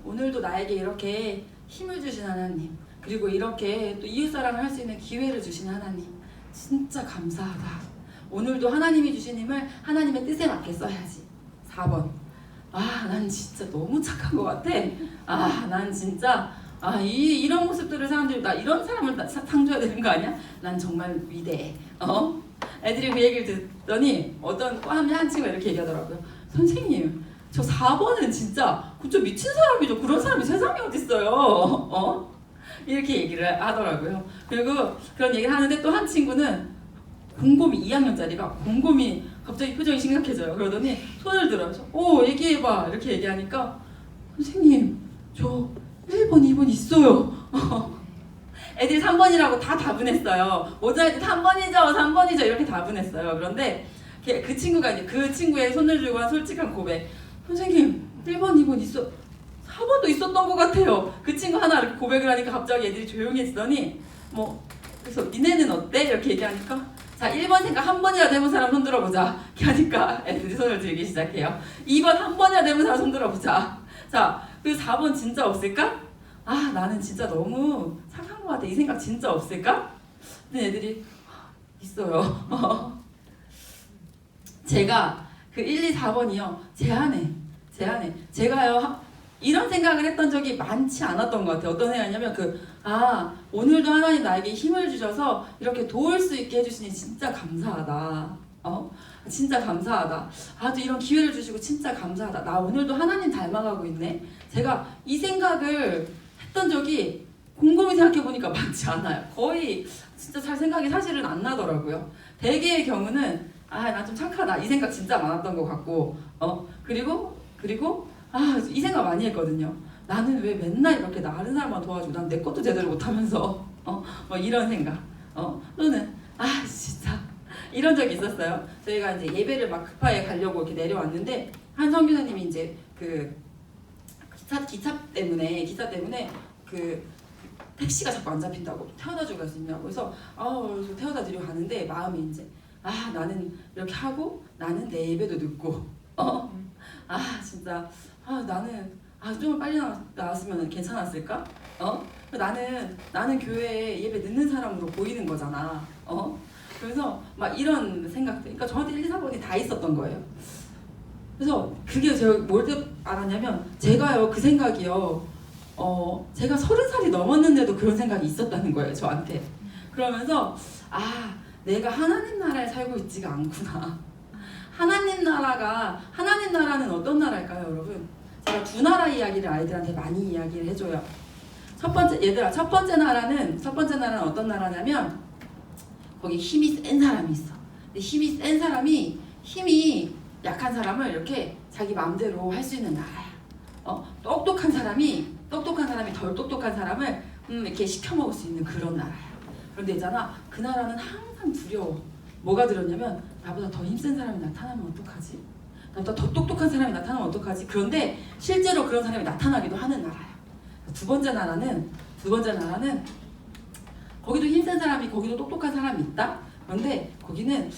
오늘도 나에게 이렇게 힘을 주신 하나님 그리고 이렇게 또 이웃사랑을 할 수 있는 기회를 주신 하나님 진짜 감사하다. 오늘도 하나님이 주신 힘을 하나님의 뜻에 맞게 써야지. 4번 난 진짜 너무 착한 것 같아. 난 진짜 이런 모습들을 사람들이 나 이런 사람을 상줘야 되는 거 아니야? 난 정말 위대해. 애들이 그 얘기를 듣더니 어떤 한 친구가 이렇게 얘기하더라고요. 선생님, 저 4번은 진짜 그좀 미친 사람이죠. 그런 사람이 세상에 어딨어요. 이렇게 얘기를 하더라고요. 그리고 그런 얘기를 하는데 또 한 친구는 곰곰이 2학년짜리가 곰곰이 갑자기 표정이 심각해져요. 그러더니 손을 들어서 얘기해봐 이렇게 얘기하니까 선생님 저 1번 2번 있어요. 애들이 3번이라고 다 답은했어요. 모든 애들이 3번이죠 이렇게 답은했어요. 그런데 그 친구가 이제 그 친구의 손을 들고 한 솔직한 고백. 선생님 1번 2번 있어 4번도 있었던 것 같아요. 그 친구 하나 이렇게 고백을 하니까 갑자기 애들이 조용해지더니 그래서 니네는 어때? 이렇게 얘기하니까 자 1번 생각 한 번이라도 해본 사람 손 들어보자. 이렇게 하니까 애들이 손을 들기 시작해요. 2번 한 번이라도 해본 사람 손 들어보자. 자 그리고 4번 진짜 없을까? 나는 진짜 너무 착한 것 같아. 이 생각 진짜 없을까? 근데 애들이 있어요. 제가 그 1, 2, 4번이요. 제 안에 제가요 이런 생각을 했던 적이 많지 않았던 것 같아요. 어떤 생각이냐면 오늘도 하나님 나에게 힘을 주셔서 이렇게 도울 수 있게 해주시니 진짜 감사하다. 진짜 감사하다. 또 이런 기회를 주시고 진짜 감사하다. 나 오늘도 하나님 닮아가고 있네. 제가 이 생각을 했던 적이 곰곰이 생각해보니까 많지 않아요. 거의 진짜 잘 생각이 사실은 안 나더라고요. 대개의 경우는 나 좀 착하다 이 생각 진짜 많았던 것 같고 그리고 이 생각 많이 했거든요. 나는 왜 맨날 이렇게 다른 사람만 도와주고 난 내 것도 제대로 못하면서 이런 생각 또는 진짜 이런 적이 있었어요. 저희가 이제 예배를 막 급하게 가려고 이렇게 내려왔는데 한 선교사님이 이제 그 기차 때문에 그 택시가 자꾸 안 잡힌다고 태워다 주고 갈 수 있냐고 그래서 그래서 태워다 드리고 가는데 마음이 이제 나는 이렇게 하고 나는 내 예배도 늦고 진짜 나는 좀 빨리 나왔으면 괜찮았을까? 나는 교회에 예배 늦는 사람으로 보이는 거잖아. 그래서 막 이런 생각들. 그러니까 저한테 1, 2, 4번이 다 있었던 거예요. 그래서 그게 제가 뭘 알았냐면 제가요 그 생각이요. 제가 30살이 넘었는데도 그런 생각이 있었다는 거예요 저한테. 그러면서 내가 하나님 나라에 살고 있지가 않구나. 하나님 나라는 어떤 나라일까요, 여러분? 제가 두 나라 이야기를 아이들한테 많이 이야기를 해줘요. 첫 번째 나라는 어떤 나라냐면 거기 힘이 센 사람이 있어. 근데 힘이 센 사람이 힘이 약한 사람을 이렇게 자기 마음대로 할 수 있는 나라야. 똑똑한 사람이 덜 똑똑한 사람을 이렇게 시켜먹을 수 있는 그런 나라야. 그런데 있잖아, 그 나라는 항상 두려워. 뭐가 두렵냐면 나보다 더 힘센 사람이 나타나면 어떡하지? 나보다 더 똑똑한 사람이 나타나면 어떡하지? 그런데 실제로 그런 사람이 나타나기도 하는 나라야. 두 번째 나라는 거기도 힘센 사람이 거기도 똑똑한 사람이 있다. 그런데 거기는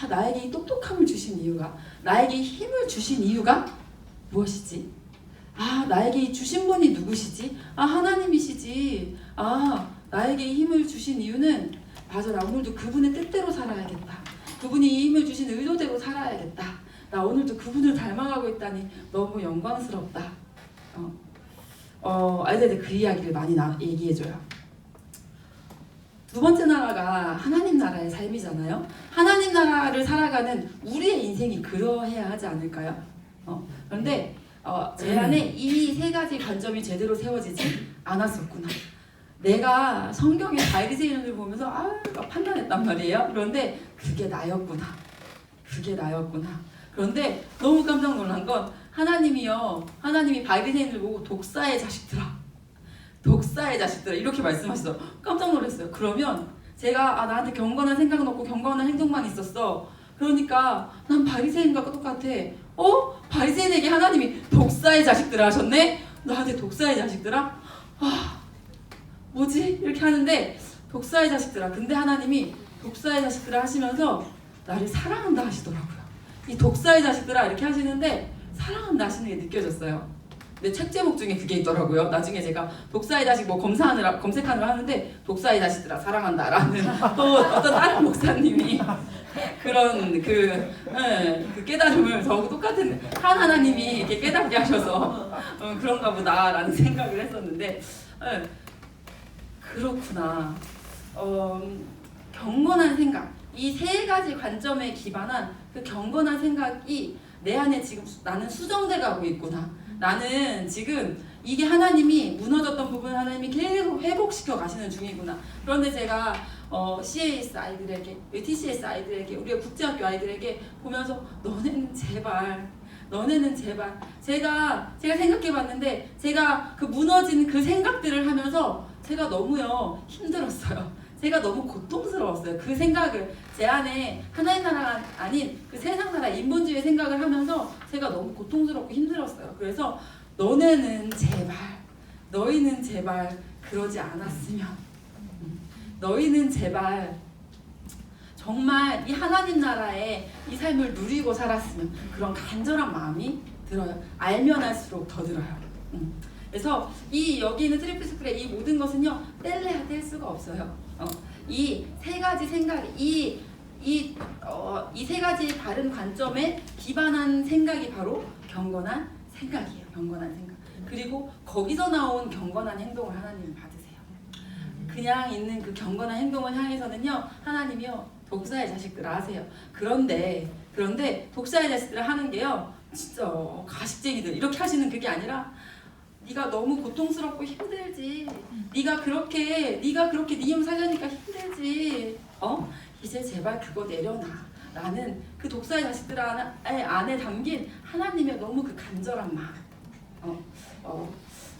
나에게 이 똑똑함을 주신 이유가 나에게 힘을 주신 이유가 무엇이지? 나에게 이 주신 분이 누구시지? 하나님이시지. 나에게 이 힘을 주신 이유는 맞아, 나 오늘도 그분의 뜻대로 살아야겠다. 그분이 이 힘을 주신 의도대로 살아야겠다. 나 오늘도 그분을 닮아가고 있다니 너무 영광스럽다. 아이들한테 그 이야기를 많이 얘기해줘요. 두 번째 나라가 하나님 나라의 삶이잖아요. 하나님 나라를 살아가는 우리의 인생이 그러해야 하지 않을까요? 그런데 제 안에 이 세 가지 관점이 제대로 세워지지 않았었구나. 내가 성경의 바리새인을 보면서 막 판단했단 말이에요. 그런데 그게 나였구나. 그런데 너무 깜짝 놀란 건 하나님이 바리새인을 보고 독사의 자식들아 이렇게 말씀하시더라고요. 깜짝 놀랐어요. 그러면 제가 나한테 경건한 생각은 없고 경건한 행동만 있었어. 그러니까 난 바리새인과 똑같아. 바리새인에게 하나님이 독사의 자식들아 하셨네? 나한테 독사의 자식들아? 뭐지? 이렇게 하는데 독사의 자식들아. 근데 하나님이 독사의 자식들아 하시면서 나를 사랑한다 하시더라고요. 이 독사의 자식들아 이렇게 하시는데 사랑한다 하시는 게 느껴졌어요. 내 책 제목 중에 그게 있더라고요. 나중에 제가 독사의 자식 뭐 검색하느라 하는데 독사의 자식들아 사랑한다라는 또 어떤 다른 목사님이 그런 그 깨달음을 저하고 똑같은 하나님이 이렇게 깨닫게 하셔서 그런가 보다라는 생각을 했었는데 그렇구나. 경건한 생각, 이 세 가지 관점에 기반한 그 경건한 생각이 내 안에 지금 나는 수정돼 가고 있구나. 나는 지금 이게 하나님이 무너졌던 부분을 하나님이 계속 회복시켜 가시는 중이구나. 그런데 제가 CAS 아이들에게, TCS 아이들에게, 우리가 국제학교 아이들에게 보면서 너네는 제발 제가 생각해봤는데 제가 그 무너진 그 생각들을 하면서 제가 너무요 힘들었어요. 제가 너무 고통스러웠어요. 그 생각을 제 안에 하나님 나라가 아닌 그 세상 나라 인본주의 생각을 하면서 제가 너무 고통스럽고 힘들었어요. 그래서 너희는 제발 그러지 않았으면, 너희는 제발 정말 이 하나님 나라의 이 삶을 누리고 살았으면, 그런 간절한 마음이 들어요. 알면 할수록 더 들어요. 그래서 여기 있는 트리플 스쿨의 이 모든 것은요 뗄래야 뗄 수가 없어요. 이 세 가지 생각, 이 세 가지 다른 관점에 기반한 생각이 바로 경건한 생각이에요. 경건한 생각. 그리고 거기서 나온 경건한 행동을 하나님이 받으세요. 그냥 있는 그 경건한 행동을 향해서는요 하나님이요 독사의 자식들을 하세요. 그런데 독사의 자식들을 하는 게요 진짜 가식쟁이들 이렇게 하시는 그게 아니라, 네가 너무 고통스럽고 힘들지. 네가 그렇게 네 힘 살려니까 힘들지. 이제 제발 그거 내려놔. 라는 그 독사의 자식들 안에 담긴 하나님의 너무 그 간절한 마음.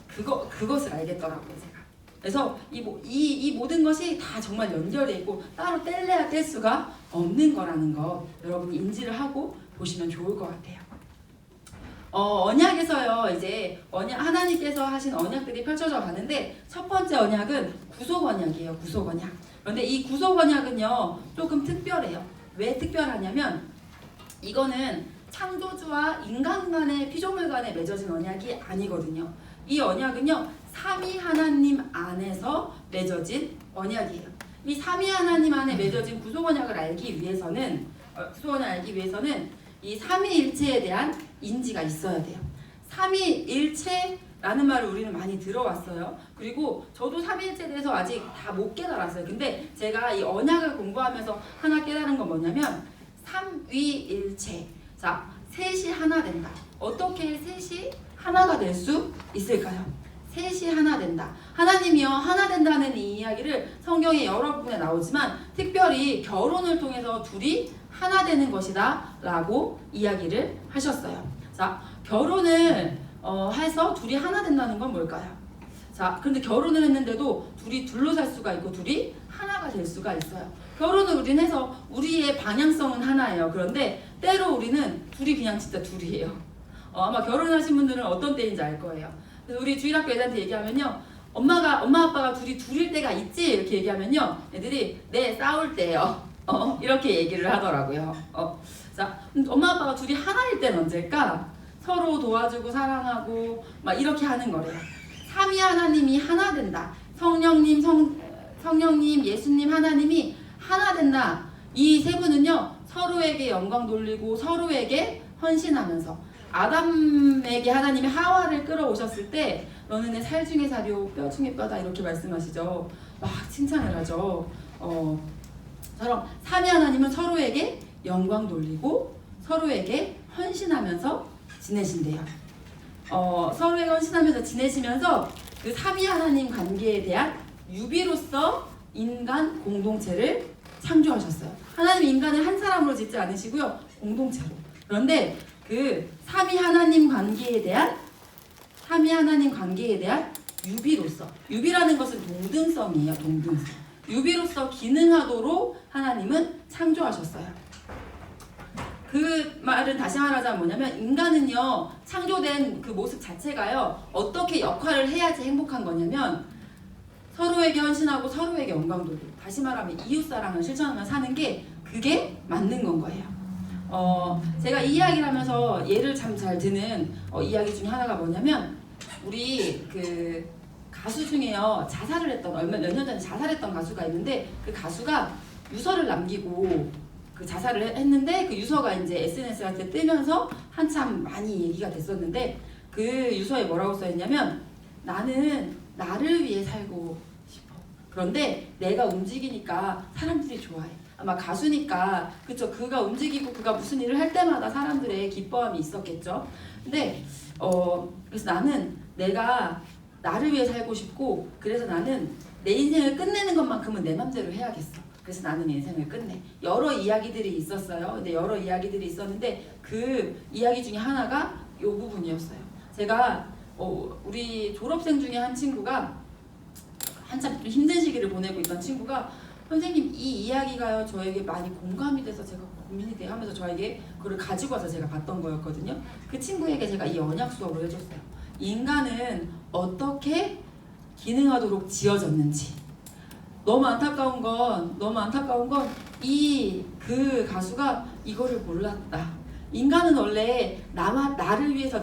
그것을 알겠더라고요, 제가. 그래서 이 모든 것이 다 정말 연결돼 있고 따로 뗄래야 뗄 수가 없는 거라는 거 여러분이 인지를 하고 보시면 좋을 것 같아요. 언약에서요, 이제 하나님께서 하신 언약들이 펼쳐져 가는데, 첫 번째 언약은 구속 언약이에요. 구속 언약. 그런데 이 구속 언약은요 조금 특별해요. 왜 특별하냐면 이거는 창조주와 인간 간의 피조물 간에 맺어진 언약이 아니거든요. 이 언약은요 삼위 하나님 안에서 맺어진 언약이에요. 이 삼위 하나님 안에 맺어진 구속 언약을 알기 위해서는 이 삼위일체에 대한 인지가 있어야 돼요. 삼위일체라는 말을 우리는 많이 들어왔어요. 그리고 저도 삼위일체에 대해서 아직 다 못 깨달았어요. 근데 제가 이 언약을 공부하면서 하나 깨달은 건 뭐냐면 삼위일체. 자, 셋이 하나 된다. 어떻게 셋이 하나가 될 수 있을까요? 셋이 하나 된다. 하나님이요 하나 된다는 이 이야기를 성경에 여러 부분에 나오지만 특별히 결혼을 통해서 둘이 하나 되는 것이다 라고 이야기를 하셨어요. 자, 결혼을 해서 둘이 하나 된다는 건 뭘까요? 자, 그런데 결혼을 했는데도 둘이 둘로 살 수가 있고 둘이 하나가 될 수가 있어요. 결혼을 우리는 해서 우리의 방향성은 하나예요. 그런데 때로 우리는 둘이 그냥 진짜 둘이에요. 아마 결혼하신 분들은 어떤 때인지 알 거예요. 그래서 우리 주일학교 애들한테 얘기하면요, 엄마 아빠가 둘일 때가 있지? 이렇게 얘기하면요 애들이 네 싸울 때요 이렇게 얘기를 하더라고요. 자, 엄마 아빠가 둘이 하나일 때는 언제일까? 서로 도와주고 사랑하고 막 이렇게 하는 거래요. 삼위 하나님이 하나 된다. 성령님, 예수님, 하나님이 하나 된다. 이 세 분은요 서로에게 영광 돌리고 서로에게 헌신하면서, 아담에게 하나님이 하와를 끌어오셨을 때 너는 내 살 중에 살이요 뼈 중에 뼈다 이렇게 말씀하시죠. 막 칭찬을 하죠. 처럼 삼위 하나님은 서로에게 영광 돌리고 서로에게 헌신하면서 지내신대요. 서로에게 헌신하면서 지내시면서 그 삼위 하나님 관계에 대한 유비로서 인간 공동체를 창조하셨어요. 하나님 인간을 한 사람으로 짓지 않으시고요 공동체로. 그런데 그 삼위 하나님 관계에 대한 유비로서, 유비라는 것은 동등성이에요. 동등성. 유비로서 기능하도록 하나님은 창조하셨어요. 그 말은 다시 말하자면 뭐냐면, 인간은요 창조된 그 모습 자체가요 어떻게 역할을 해야지 행복한 거냐면 서로에게 헌신하고 서로에게 영광 돌리고, 다시 말하면 이웃사랑을 실천하며 사는 게 그게 맞는 건 거예요. 제가 이 이야기를 하면서 예를 참 잘 드는 이야기 중에 하나가 뭐냐면, 우리 그 가수 중에요 자살을 했던 몇 년 전에 자살했던 가수가 있는데 그 가수가 유서를 남기고 그 자살을 했는데 그 유서가 이제 SNS한테 뜨면서 한참 많이 얘기가 됐었는데 그 유서에 뭐라고 써있냐면 나는 나를 위해 살고 싶어. 그런데 내가 움직이니까 사람들이 좋아해. 아마 가수니까 그쵸 그가 움직이고 그가 무슨 일을 할 때마다 사람들의 기뻐함이 있었겠죠. 근데 그래서 나는 내가 나를 위해 살고 싶고 그래서 나는 내 인생을 끝내는 것만큼은 내 맘대로 해야겠어. 그래서 나는 인생을 끝내. 여러 이야기들이 있었어요. 근데 여러 이야기들이 있었는데 그 이야기 중에 하나가 이 부분이었어요. 제가 우리 졸업생 중에 한 친구가 한참 좀 힘든 시기를 보내고 있던 친구가 선생님 이 이야기가요 저에게 많이 공감이 돼서 제가 고민이 돼요 하면서 저에게 그걸 가지고 와서 제가 봤던 거였거든요. 그 친구에게 제가 이 언약 수업을 해줬어요. 인간은 어떻게 기능하도록 지어졌는지. 너무 안타까운 건 이 그 가수가 이거를 몰랐다. 인간은 원래 나를 위해서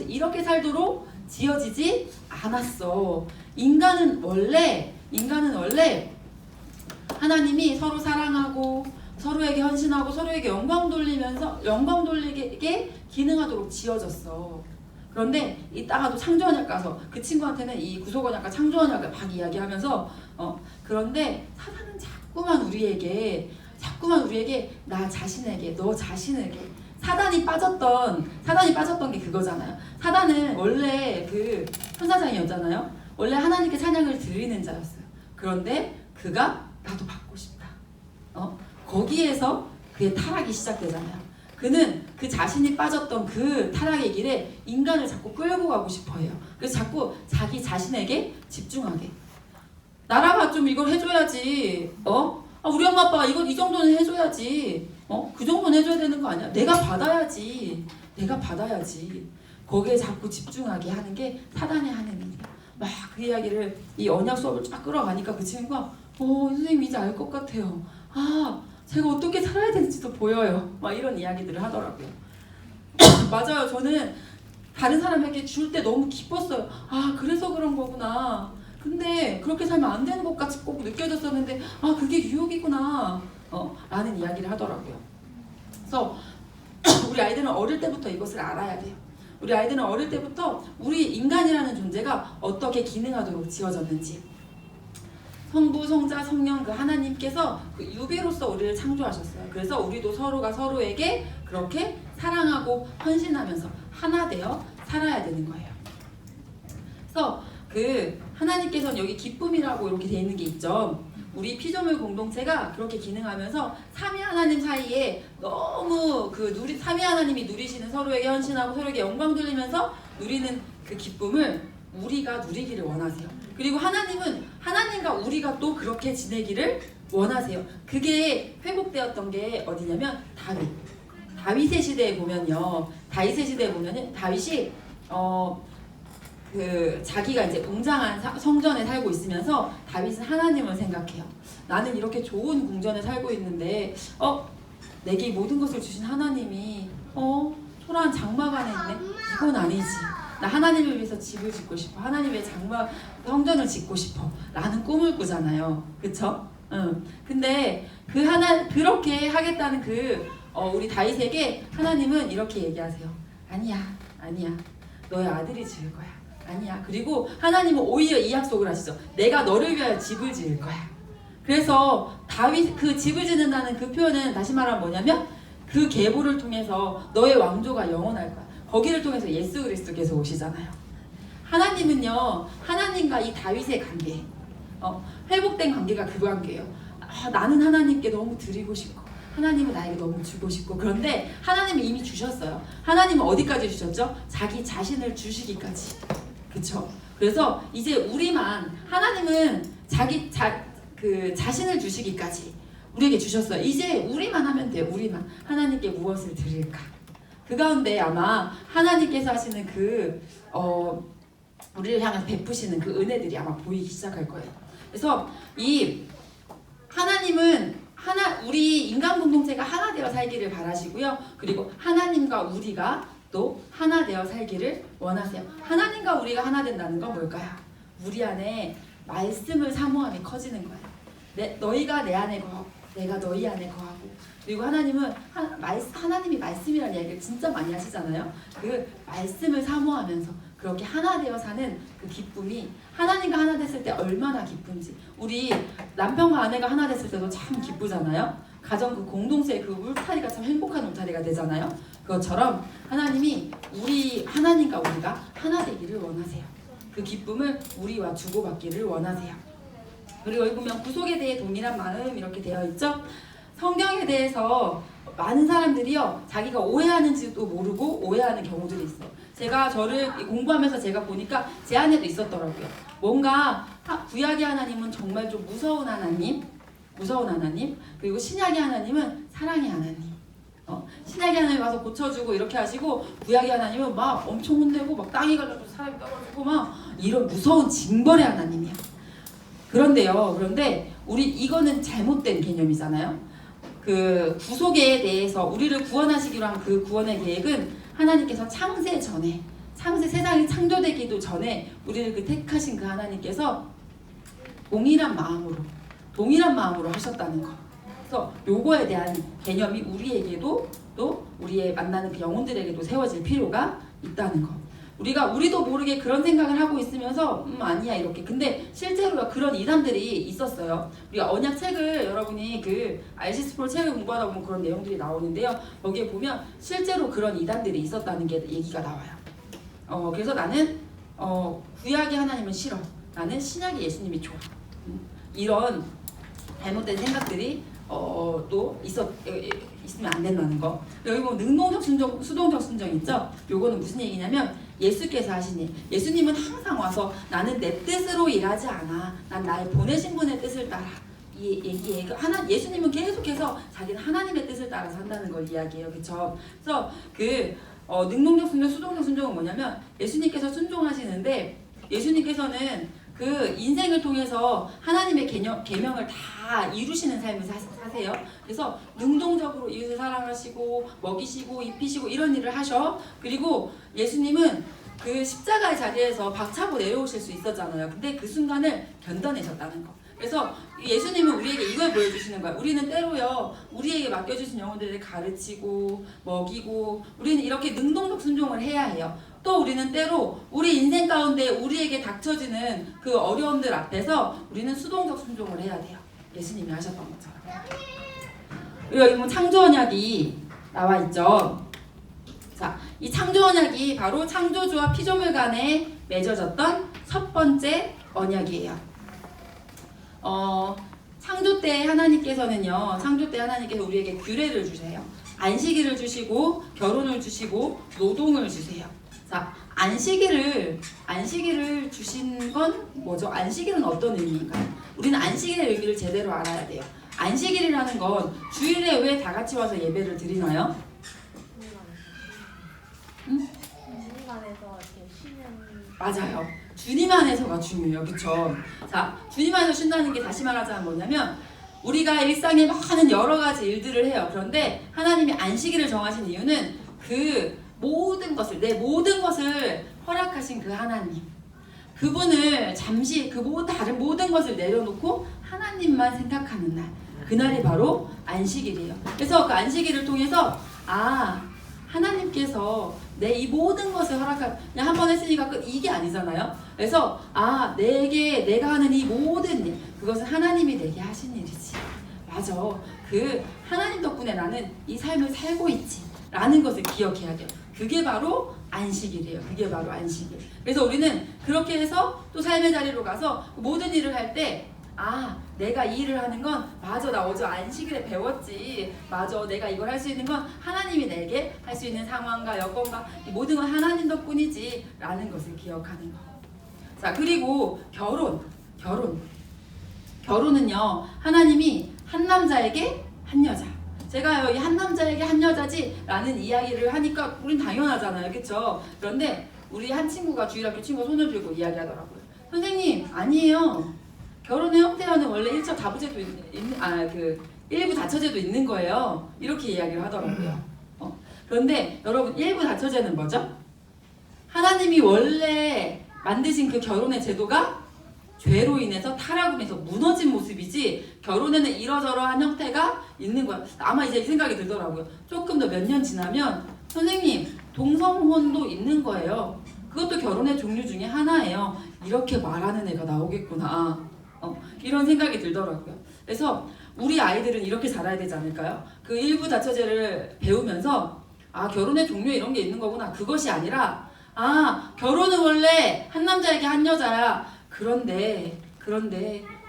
이렇게 살도록 지어지지 않았어. 인간은 원래 하나님이 서로 사랑하고 서로에게 헌신하고 서로에게 영광 돌리게 기능하도록 지어졌어. 그런데 이따가도 창조언약 가서 그 친구한테는 이 구속언약과 창조언약을 막 이야기하면서 그런데 사단은 자꾸만 우리에게 나 자신에게 너 자신에게 사단이 빠졌던 게 그거잖아요. 사단은 원래 그 천사장이었잖아요. 원래 하나님께 찬양을 드리는 자였어요. 그런데 그가 나도 받고 싶다. 거기에서 그의 타락이 시작되잖아요. 그는 그 자신이 빠졌던 그 타락의 길에 인간을 자꾸 끌고 가고 싶어해요. 그래서 자꾸 자기 자신에게 집중하게. 나라가 좀 이걸 해줘야지. 우리 엄마 아빠가 이 정도는 해줘야지. 그 정도는 해줘야 되는 거 아니야? 내가 받아야지. 거기에 자꾸 집중하게 하는 게 사단이 하는 일이야. 막 그 이야기를 이 언약 수업을 쫙 끌어가니까 그 친구가 선생님 이제 알 것 같아요. 제가 어떻게 살아야 되는지도 보여요. 막 이런 이야기들을 하더라고요. 맞아요. 저는 다른 사람에게 줄 때 너무 기뻤어요. 그래서 그런 거구나. 근데 그렇게 살면 안 되는 것 같이 꼭 느껴졌었는데 그게 유혹이구나. 라는 이야기를 하더라고요. 그래서 우리 아이들은 어릴 때부터 이것을 알아야 돼요. 우리 아이들은 어릴 때부터 우리 인간이라는 존재가 어떻게 기능하도록 지어졌는지 성부, 성자, 성령 그 하나님께서 그 유비로서 우리를 창조하셨어요. 그래서 우리도 서로가 서로에게 그렇게 사랑하고 헌신하면서 하나 되어 살아야 되는 거예요. 그래서 그 하나님께서는 여기 기쁨이라고 이렇게 되어 있는 게 있죠. 우리 피조물 공동체가 그렇게 기능하면서 삼위 하나님 사이에 너무 삼위 하나님이 누리시는 서로에게 헌신하고 서로에게 영광 돌리면서 누리는 그 기쁨을 우리가 누리기를 원하세요. 그리고 하나님은 하나님과 우리가 또 그렇게 지내기를 원하세요. 그게 회복되었던 게 어디냐면 다윗의 시대에 보면요. 다윗이 자기가 이제 웅장한 성전에 살고 있으면서 다윗은 하나님을 생각해요. 나는 이렇게 좋은 궁전에 살고 있는데 내게 모든 것을 주신 하나님이 초라한 장막안에 있네. 이건 아니지. 나 하나님을 위해서 집을 짓고 싶어. 하나님의 성전을 짓고 싶어. 라는 꿈을 꾸잖아요. 그쵸? 근데 그렇게 하겠다는 우리 다윗에게 하나님은 이렇게 얘기하세요. 아니야. 너의 아들이 지을 거야. 아니야. 그리고 하나님은 오히려 이 약속을 하시죠. 내가 너를 위하여 집을 지을 거야. 그래서 다윗 그 집을 짓는다는 그 표현은 다시 말하면 뭐냐면 그 계보를 통해서 너의 왕조가 영원할 거야. 거기를 통해서 예수 그리스도께서 오시잖아요. 하나님은요. 하나님과 이 다윗의 관계 회복된 관계가 그 관계예요. 나는 하나님께 너무 드리고 싶고 하나님은 나에게 너무 주고 싶고 그런데 하나님은 이미 주셨어요. 하나님은 어디까지 주셨죠? 자기 자신을 주시기까지. 그쵸? 그래서 이제 우리만 하나님은 자기 자신을 주시기까지 우리에게 주셨어요. 이제 우리만 하면 돼요. 우리만. 하나님께 무엇을 드릴까? 그 가운데 아마 하나님께서 하시는 우리를 향해서 베푸시는 그 은혜들이 아마 보이기 시작할 거예요. 그래서 이 하나님은 우리 인간 공동체가 하나 되어 살기를 바라시고요. 그리고 하나님과 우리가 또 하나 되어 살기를 원하세요. 하나님과 우리가 하나 된다는 건 뭘까요? 우리 안에 말씀을 사모함이 커지는 거예요. 너희가 내 안에 거하고 내가 너희 안에 거하고, 그리고 하나님은 하나님이 말씀이라는 이야기를 진짜 많이 하시잖아요. 그 말씀을 사모하면서 그렇게 하나 되어 사는 그 기쁨이, 하나님과 하나 됐을 때 얼마나 기쁜지. 우리 남편과 아내가 하나 됐을 때도 참 기쁘잖아요. 가정 그 공동체의 그 울타리가 참 행복한 울타리가 되잖아요. 그것처럼 하나님이 하나님과 우리가 하나 되기를 원하세요. 그 기쁨을 우리와 주고받기를 원하세요. 그리고 여기 보면 구속에 대해 동일한 마음 이렇게 되어 있죠. 성경에 대해서 많은 사람들이요, 자기가 오해하는지도 모르고 오해하는 경우들이 있어. 제가 저를 공부하면서 제가 보니까 제 안에도 있었더라고요. 뭔가 구약의 하나님은 정말 좀 무서운 하나님, 그리고 신약의 하나님은 사랑의 하나님. 신약의 하나님 와서 고쳐주고 이렇게 하시고, 구약의 하나님은 막 엄청 혼내고 막 땅이 갈라져서 사람이 떨어지고 막 이런 무서운 징벌의 하나님이야. 그런데 이거는 잘못된 개념이잖아요. 그 구속에 대해서 우리를 구원하시기로 한 그 구원의 계획은 하나님께서 창세 전에, 세상이 창조되기도 전에 우리를 그 택하신 그 하나님께서 동일한 마음으로 하셨다는 거. 그래서 요거에 대한 개념이 우리에게도, 또 우리의 만나는 그 영혼들에게도 세워질 필요가 있다는 거. 우리도 모르게 그런 생각을 하고 있으면서 아니야 이렇게. 근데 실제로 그런 이단들이 있었어요. 우리가 언약 책을, 여러분이 그 RCS 프로 책을 공부하다 보면 그런 내용들이 나오는데요. 거기에 보면 실제로 그런 이단들이 있었다는 게 얘기가 나와요. 그래서 나는 구약의 하나님은 싫어, 나는 신약의 예수님이 좋아. 이런 잘못된 생각들이 또 있으면 안 된다는 거. 여기 보면 능동적 순종, 수동적 순종 있죠? 요거는 무슨 얘기냐면 예수께서 하신 일. 예수님은 항상 와서 나는 내 뜻으로 일하지 않아, 난 나의 보내신 분의 뜻을 따라. 이 얘기에 예수님은 계속해서 자기는 하나님의 뜻을 따라서 한다는 걸 이야기해요. 그렇죠? 그래서 능동적 순종, 수동적 순종은 뭐냐면 예수님께서 순종하시는데, 예수님께서는 그 인생을 통해서 하나님의 계명을 다 이루시는 삶을 사세요. 그래서 능동적으로 이웃을 사랑하시고 먹이시고 입히시고 이런 일을 하셔. 그리고 예수님은 그 십자가의 자리에서 박차고 내려오실 수 있었잖아요. 근데 그 순간을 견뎌내셨다는 거. 그래서 예수님은 우리에게 이걸 보여주시는 거야. 우리는 때로요, 우리에게 맡겨주신 영혼들을 가르치고 먹이고, 우리는 이렇게 능동적 순종을 해야 해요. 또 우리는 때로 우리 인생 가운데 우리에게 닥쳐지는 그 어려움들 앞에서 우리는 수동적 순종을 해야 돼요. 예수님이 하셨던 것처럼. 그리고 여기 보면 창조 언약이 나와 있죠. 자, 이 창조 언약이 바로 창조주와 피조물 간에 맺어졌던 첫 번째 언약이에요. 창조 때 하나님께서 우리에게 규례를 주세요. 안식일을 주시고 결혼을 주시고 노동을 주세요. 자, 안식일을 주신 건 뭐죠? 안식일은 어떤 의미인가요? 우리는 안식일의 의미를 제대로 알아야 돼요. 안식일이라는 건 주일에 왜 다 같이 와서 예배를 드리나요? 응? 주님 안에서 이렇게 쉬는. 맞아요. 주님 안에서가 중요해요. 그쵸? 자, 주님 안에서 쉰다는 게 다시 말하자면 뭐냐면, 우리가 일상에 많은 여러 가지 일들을 해요. 그런데 하나님이 안식일을 정하신 이유는 내 모든 것을 허락하신 그 하나님, 그분을 잠시 다른 모든 것을 내려놓고 하나님만 생각하는 날, 그날이 바로 안식일이에요. 그래서 그 안식일을 통해서 하나님께서 내 이 모든 것을 그냥 한 번 했으니까 이게 아니잖아요. 그래서 내가 하는 이 모든 일, 그것은 하나님이 내게 하신 일이지. 맞아. 그 하나님 덕분에 나는 이 삶을 살고 있지 라는 것을 기억해야 돼요. 그게 바로 안식일이에요. 그게 바로 안식일. 그래서 우리는 그렇게 해서 또 삶의 자리로 가서 모든 일을 할 때 내가 이 일을 하는 건 맞아, 나 어제 안식일에 배웠지. 맞아, 내가 이걸 할 수 있는 건 하나님이 내게 할 수 있는 상황과 여건과 이 모든 건 하나님 덕분이지 라는 것을 기억하는 거. 자, 그리고 결혼은요, 하나님이 한 남자에게 한 여자. 제가요, 이 한 남자에게 한 여자지 라는 이야기를 하니까 우린 당연하잖아요. 그쵸? 그런데 우리 한 친구가, 주일학교 친구가 손을 들고 이야기하더라고요. 선생님, 아니에요. 결혼의 형태와는 원래 1차 다부제도 일부 다처제도 있는 거예요. 이렇게 이야기를 하더라고요. 그런데 여러분 일부 다처제는 뭐죠? 하나님이 원래 만드신 그 결혼의 제도가 죄로 인해서 타락으로 인해서 무너진 모습이지 결혼에는 이러저러한 형태가 있는 거야. 아마 이제 이 생각이 들더라고요. 조금 더 몇 년 지나면 선생님 동성혼도 있는 거예요. 그것도 결혼의 종류 중에 하나예요. 이렇게 말하는 애가 나오겠구나. 이런 생각이 들더라고요. 그래서 우리 아이들은 이렇게 자라야 되지 않을까요? 그 일부 다처제를 배우면서 아 결혼의 종류에 이런 게 있는 거구나. 그것이 아니라 아 결혼은 원래 한 남자에게 한 여자야. 그런데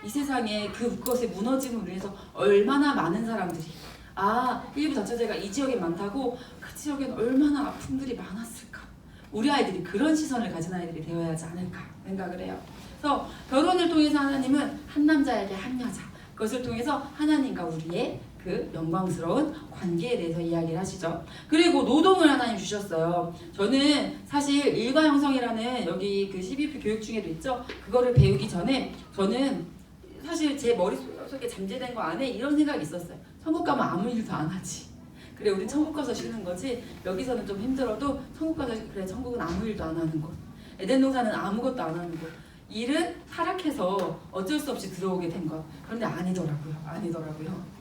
이 세상에 그것의 무너짐으로 인해서 얼마나 많은 사람들이 아 일부 다처제가 이 지역에 많다고 그 지역엔 얼마나 아픔들이 많았을까. 우리 아이들이 그런 시선을 가진 아이들이 되어야 하지 않을까 생각을 해요. 그래서 결혼을 통해서 하나님은 한 남자에게 한 여자 그것을 통해서 하나님과 우리의 그 영광스러운 관계에 대해서 이야기를 하시죠. 그리고 노동을 하나님 주셨어요. 저는 사실 일과 형성이라는 여기 그 CBP 교육 중에도 있죠. 그거를 배우기 전에 저는 사실 제 머릿속에 잠재된 거 안에 이런 생각이 있었어요. 천국 가면 아무 일도 안 하지. 그래 우리 천국 가서 쉬는 거지. 여기서는 좀 힘들어도 천국 가서 그래 천국은 아무 일도 안 하는 곳. 에덴 동산은 아무것도 안 하는 곳. 일은 타락해서 어쩔 수 없이 들어오게 된 것. 그런데 아니더라고요.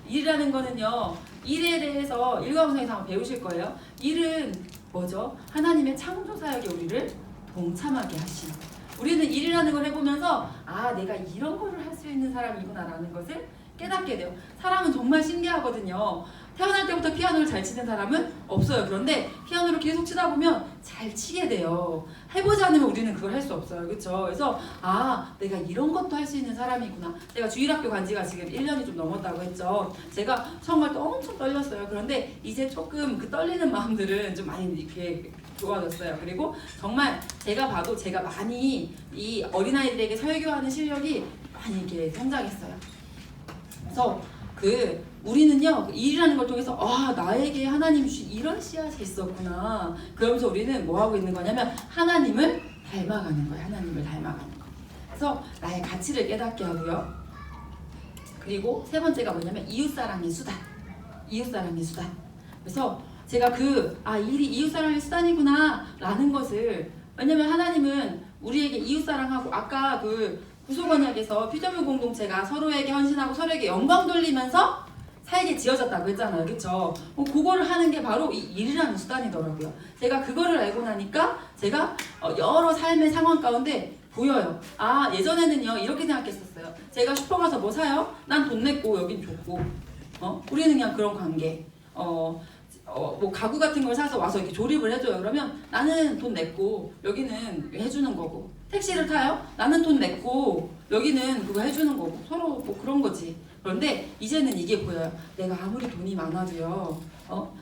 일이라는 거는요. 일에 대해서 일과형성에서 한번 배우실 거예요. 일은 뭐죠? 하나님의 창조 사역에 우리를 동참하게 하시는 거예요. 우리는 일이라는 걸 해보면서 아 내가 이런 거를 할 수 있는 사람이구나 라는 것을 깨닫게 돼요. 사람은 정말 신기하거든요. 태어날 때부터 피아노를 잘 치는 사람은 없어요. 그런데 피아노를 계속 치다 보면 잘 치게 돼요. 해보지 않으면 우리는 그걸 할 수 없어요. 그렇죠? 그래서 아 내가 이런 것도 할 수 있는 사람이구나. 제가 주일학교 간 지가 지금 1년이 좀 넘었다고 했죠. 제가 처음 갈 때 엄청 떨렸어요. 그런데 이제 조금 그 떨리는 마음들은 좀 많이 이렇게 좋아졌어요. 그리고 정말 제가 봐도 제가 많이 이 어린아이들에게 설교하는 실력이 많이 이렇게 성장했어요. 그래서 우리는요 일이라는 걸 통해서 아 나에게 하나님 주신 이런 씨앗이 있었구나. 그러면서 우리는 뭐 하고 있는 거냐면 하나님을 닮아가는 거예요. 하나님을 닮아가는 거. 그래서 나의 가치를 깨닫게 하고요. 그리고 세 번째가 뭐냐면 이웃사랑의 수단. 이웃사랑의 수단. 그래서 제가 일이 이웃사랑의 수단이구나 라는 것을 왜냐면 하나님은 우리에게 이웃사랑하고 아까 구속 언약에서 피조물 공동체가 서로에게 헌신하고 서로에게 영광 돌리면서 살게 지어졌다고 했잖아요. 그쵸? 그거를 하는 게 바로 이 일이라는 수단이더라고요. 제가 그거를 알고 나니까 제가 여러 삶의 상황 가운데 보여요. 아 예전에는요 이렇게 생각했었어요. 제가 슈퍼 가서 뭐 사요? 난 돈 냈고 여긴 줬고 우리는 그냥 그런 관계. 뭐 가구 같은 걸 사서 와서 이렇게 조립을 해줘요. 그러면 나는 돈 냈고 여기는 해주는 거고. 택시를 타요? 나는 돈 냈고 여기는 그거 해주는 거고. 서로 뭐 그런 거지. 그런데 이제는 이게 보여요. 내가 아무리 돈이 많아도요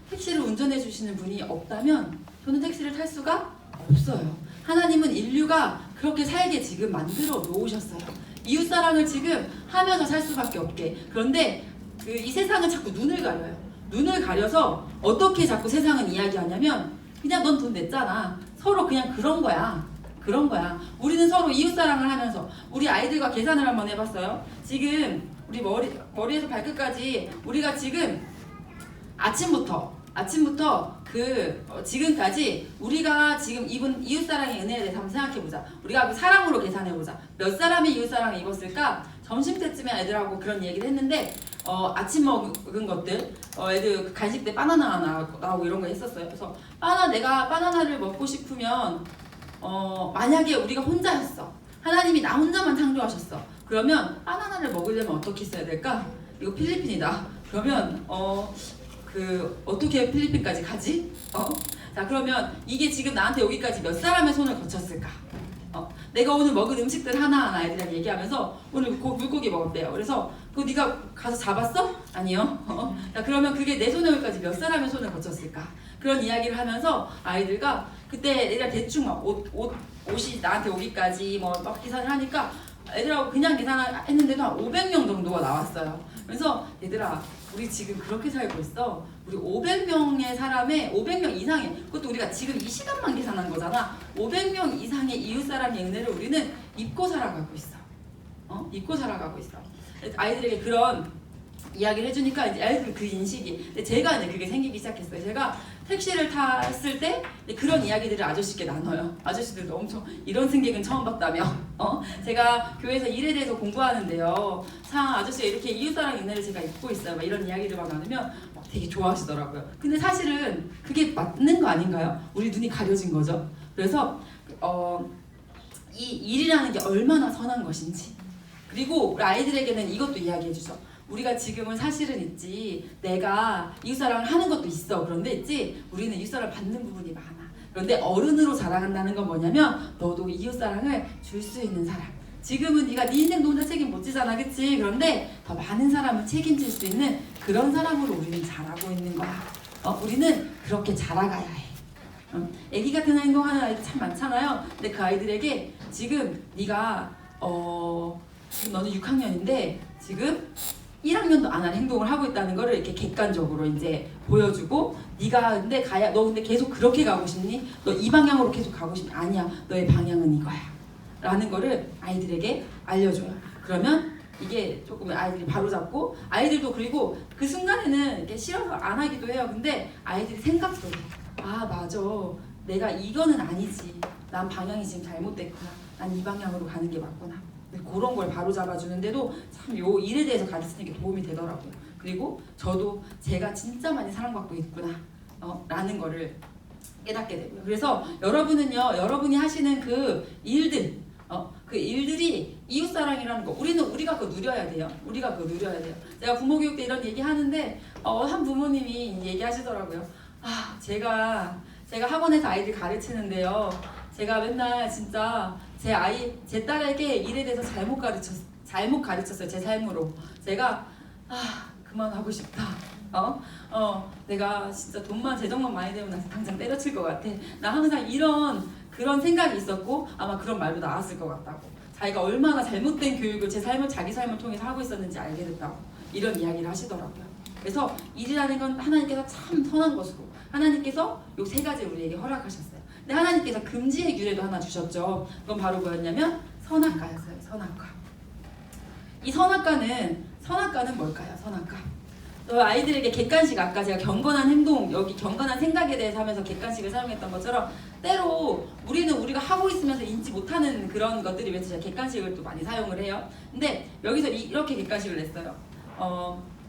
택시를 운전해 주시는 분이 없다면 저는 택시를 탈 수가 없어요. 하나님은 인류가 그렇게 살게 지금 만들어 놓으셨어요. 이웃사랑을 지금 하면서 살 수밖에 없게. 그런데 이 세상은 자꾸 눈을 가려요. 눈을 가려서 어떻게 자꾸 세상은 이야기하냐면 그냥 넌 돈 냈잖아. 서로 그냥 그런 거야. 우리는 서로 이웃사랑을 하면서 우리 아이들과 계산을 한번 해봤어요. 지금 우리 머리에서 발끝까지 우리가 지금 아침부터 지금까지 우리가 지금 입은 이웃사랑의 은혜에 대해서 한번 생각해보자. 우리가 사랑으로 계산해보자. 몇 사람이 이웃사랑을 입었을까? 점심때쯤에 애들하고 그런 얘기를 했는데 아침 먹은 것들 애들 간식 때 바나나 나오고 이런 거 했었어요. 그래서 내가 바나나를 먹고 싶으면 만약에 우리가 혼자였어. 하나님이 나 혼자만 창조하셨어. 그러면 바나나를 먹으려면 어떻게 써야 될까? 이거 필리핀이다. 그러면 어떻게 필리핀까지 가지? 자 그러면 이게 지금 나한테 여기까지 몇 사람의 손을 거쳤을까? 내가 오늘 먹은 음식들 하나하나 애들이랑 얘기하면서 오늘 물고기 먹었대요. 그래서 그거 네가 가서 잡았어? 아니요. 자 그러면 그게 내 손에 여기까지 몇 사람의 손을 거쳤을까? 그런 이야기를 하면서 아이들과 그때 애들이랑 대충 막 옷이 나한테 오기까지 막 계산을 하니까 애들하고 그냥 계산했는데도 한 500명 정도가 나왔어요. 그래서 얘들아 우리 지금 그렇게 살고 있어. 우리 500명의 사람의 500명 이상의 그것도 우리가 지금 이 시간만 계산한 거잖아. 500명 이상의 이웃사랑의 은혜를 우리는 입고 살아가고 있어. 입고 살아가고 있어. 아이들에게 그런 이야기를 해주니까 이제 아이들 그 인식이. 근데 제가 이제 그게 생기기 시작했어요. 제가 택시를 탔을 때 그런 이야기들을 아저씨께 나눠요. 아저씨들도 엄청 이런 승객은 처음 봤다며. 제가 교회에서 일에 대해서 공부하는데요. 아저씨가 이렇게 이웃사랑 인내를 제가 입고 있어요. 막 이런 이야기를 막 나누면 막 되게 좋아하시더라고요. 근데 사실은 그게 맞는 거 아닌가요? 우리 눈이 가려진 거죠. 그래서 이 일이라는 게 얼마나 선한 것인지. 그리고 우리 아이들에게는 이것도 이야기해주죠. 우리가 지금은 사실은 있지, 내가 이웃사랑을 하는 것도 있어. 그런데 있지, 우리는 이웃사랑을 받는 부분이 많아. 그런데 어른으로 자라간다는 건 뭐냐면 너도 이웃사랑을 줄 수 있는 사람. 지금은 네가 네 인생 너 혼자 책임 못 지잖아, 그치? 그런데 더 많은 사람을 책임질 수 있는 그런 사람으로 우리는 자라고 있는 거야. 우리는 그렇게 자라가야 해. 애기 같은 행동하는 아이들 참 많잖아요. 근데 그 아이들에게 지금 네가 지금 너는 6학년인데 지금 1학년도 안 한 행동을 하고 있다는 거를 이렇게 객관적으로 이제 보여주고, 네가 근데 너 근데 계속 그렇게 가고 싶니? 너 이 방향으로 계속 가고 싶니? 아니야, 너의 방향은 이거야 라는 거를 아이들에게 알려줘요. 그러면 이게 조금 아이들이 바로잡고, 아이들도 그리고 그 순간에는 이렇게 싫어서 안 하기도 해요. 근데 아이들이 생각도 해요. 아 맞아, 내가 이거는 아니지, 난 방향이 지금 잘못됐구나, 난 이 방향으로 가는 게 맞구나. 그런 걸 바로 잡아주는데도 참 요 일에 대해서 가르치는 게 도움이 되더라고요. 그리고 저도 제가 진짜 많이 사랑받고 있구나 라는 거를 깨닫게 되고요. 그래서 여러분은요, 여러분이 하시는 그 일들, 그 일들이 이웃사랑이라는 거, 우리가 그거 누려야 돼요. 우리가 그거 누려야 돼요. 제가 부모교육 때 이런 얘기 하는데 한 부모님이 얘기하시더라고요. 제가 학원에서 아이들 가르치는데요, 제가 맨날 진짜 제 딸에게 일에 대해서 잘못 가르쳤어요. 제 삶으로. 제가 그만하고 싶다. 내가 진짜 재정만 많이 되면 나 당장 때려칠 것 같아. 나 항상 그런 생각이 있었고 아마 그런 말도 나왔을 것 같다고. 자기가 얼마나 잘못된 교육을 자기 삶을 통해서 하고 있었는지 알게 됐다고 이런 이야기를 하시더라고요. 그래서 일이라는 건 하나님께서 참 선한 것으로 하나님께서 요 3가지 우리에게 허락하셨어요. 근데 하나님께서 금지의 규례도 하나 주셨죠. 그건 바로 뭐였냐면 선악과였어요. 선악과. 이 선악과는 뭘까요? 선악과. 아이들에게 객관식, 아까 제가 경건한 행동, 여기 경건한 생각에 대해서 하면서 객관식을 사용했던 것처럼 때로 우리가 하고 있으면서 인지 못하는 그런 것들이 왜 제가 객관식을 또 많이 사용을 해요. 근데 여기서 이렇게 객관식을 냈어요.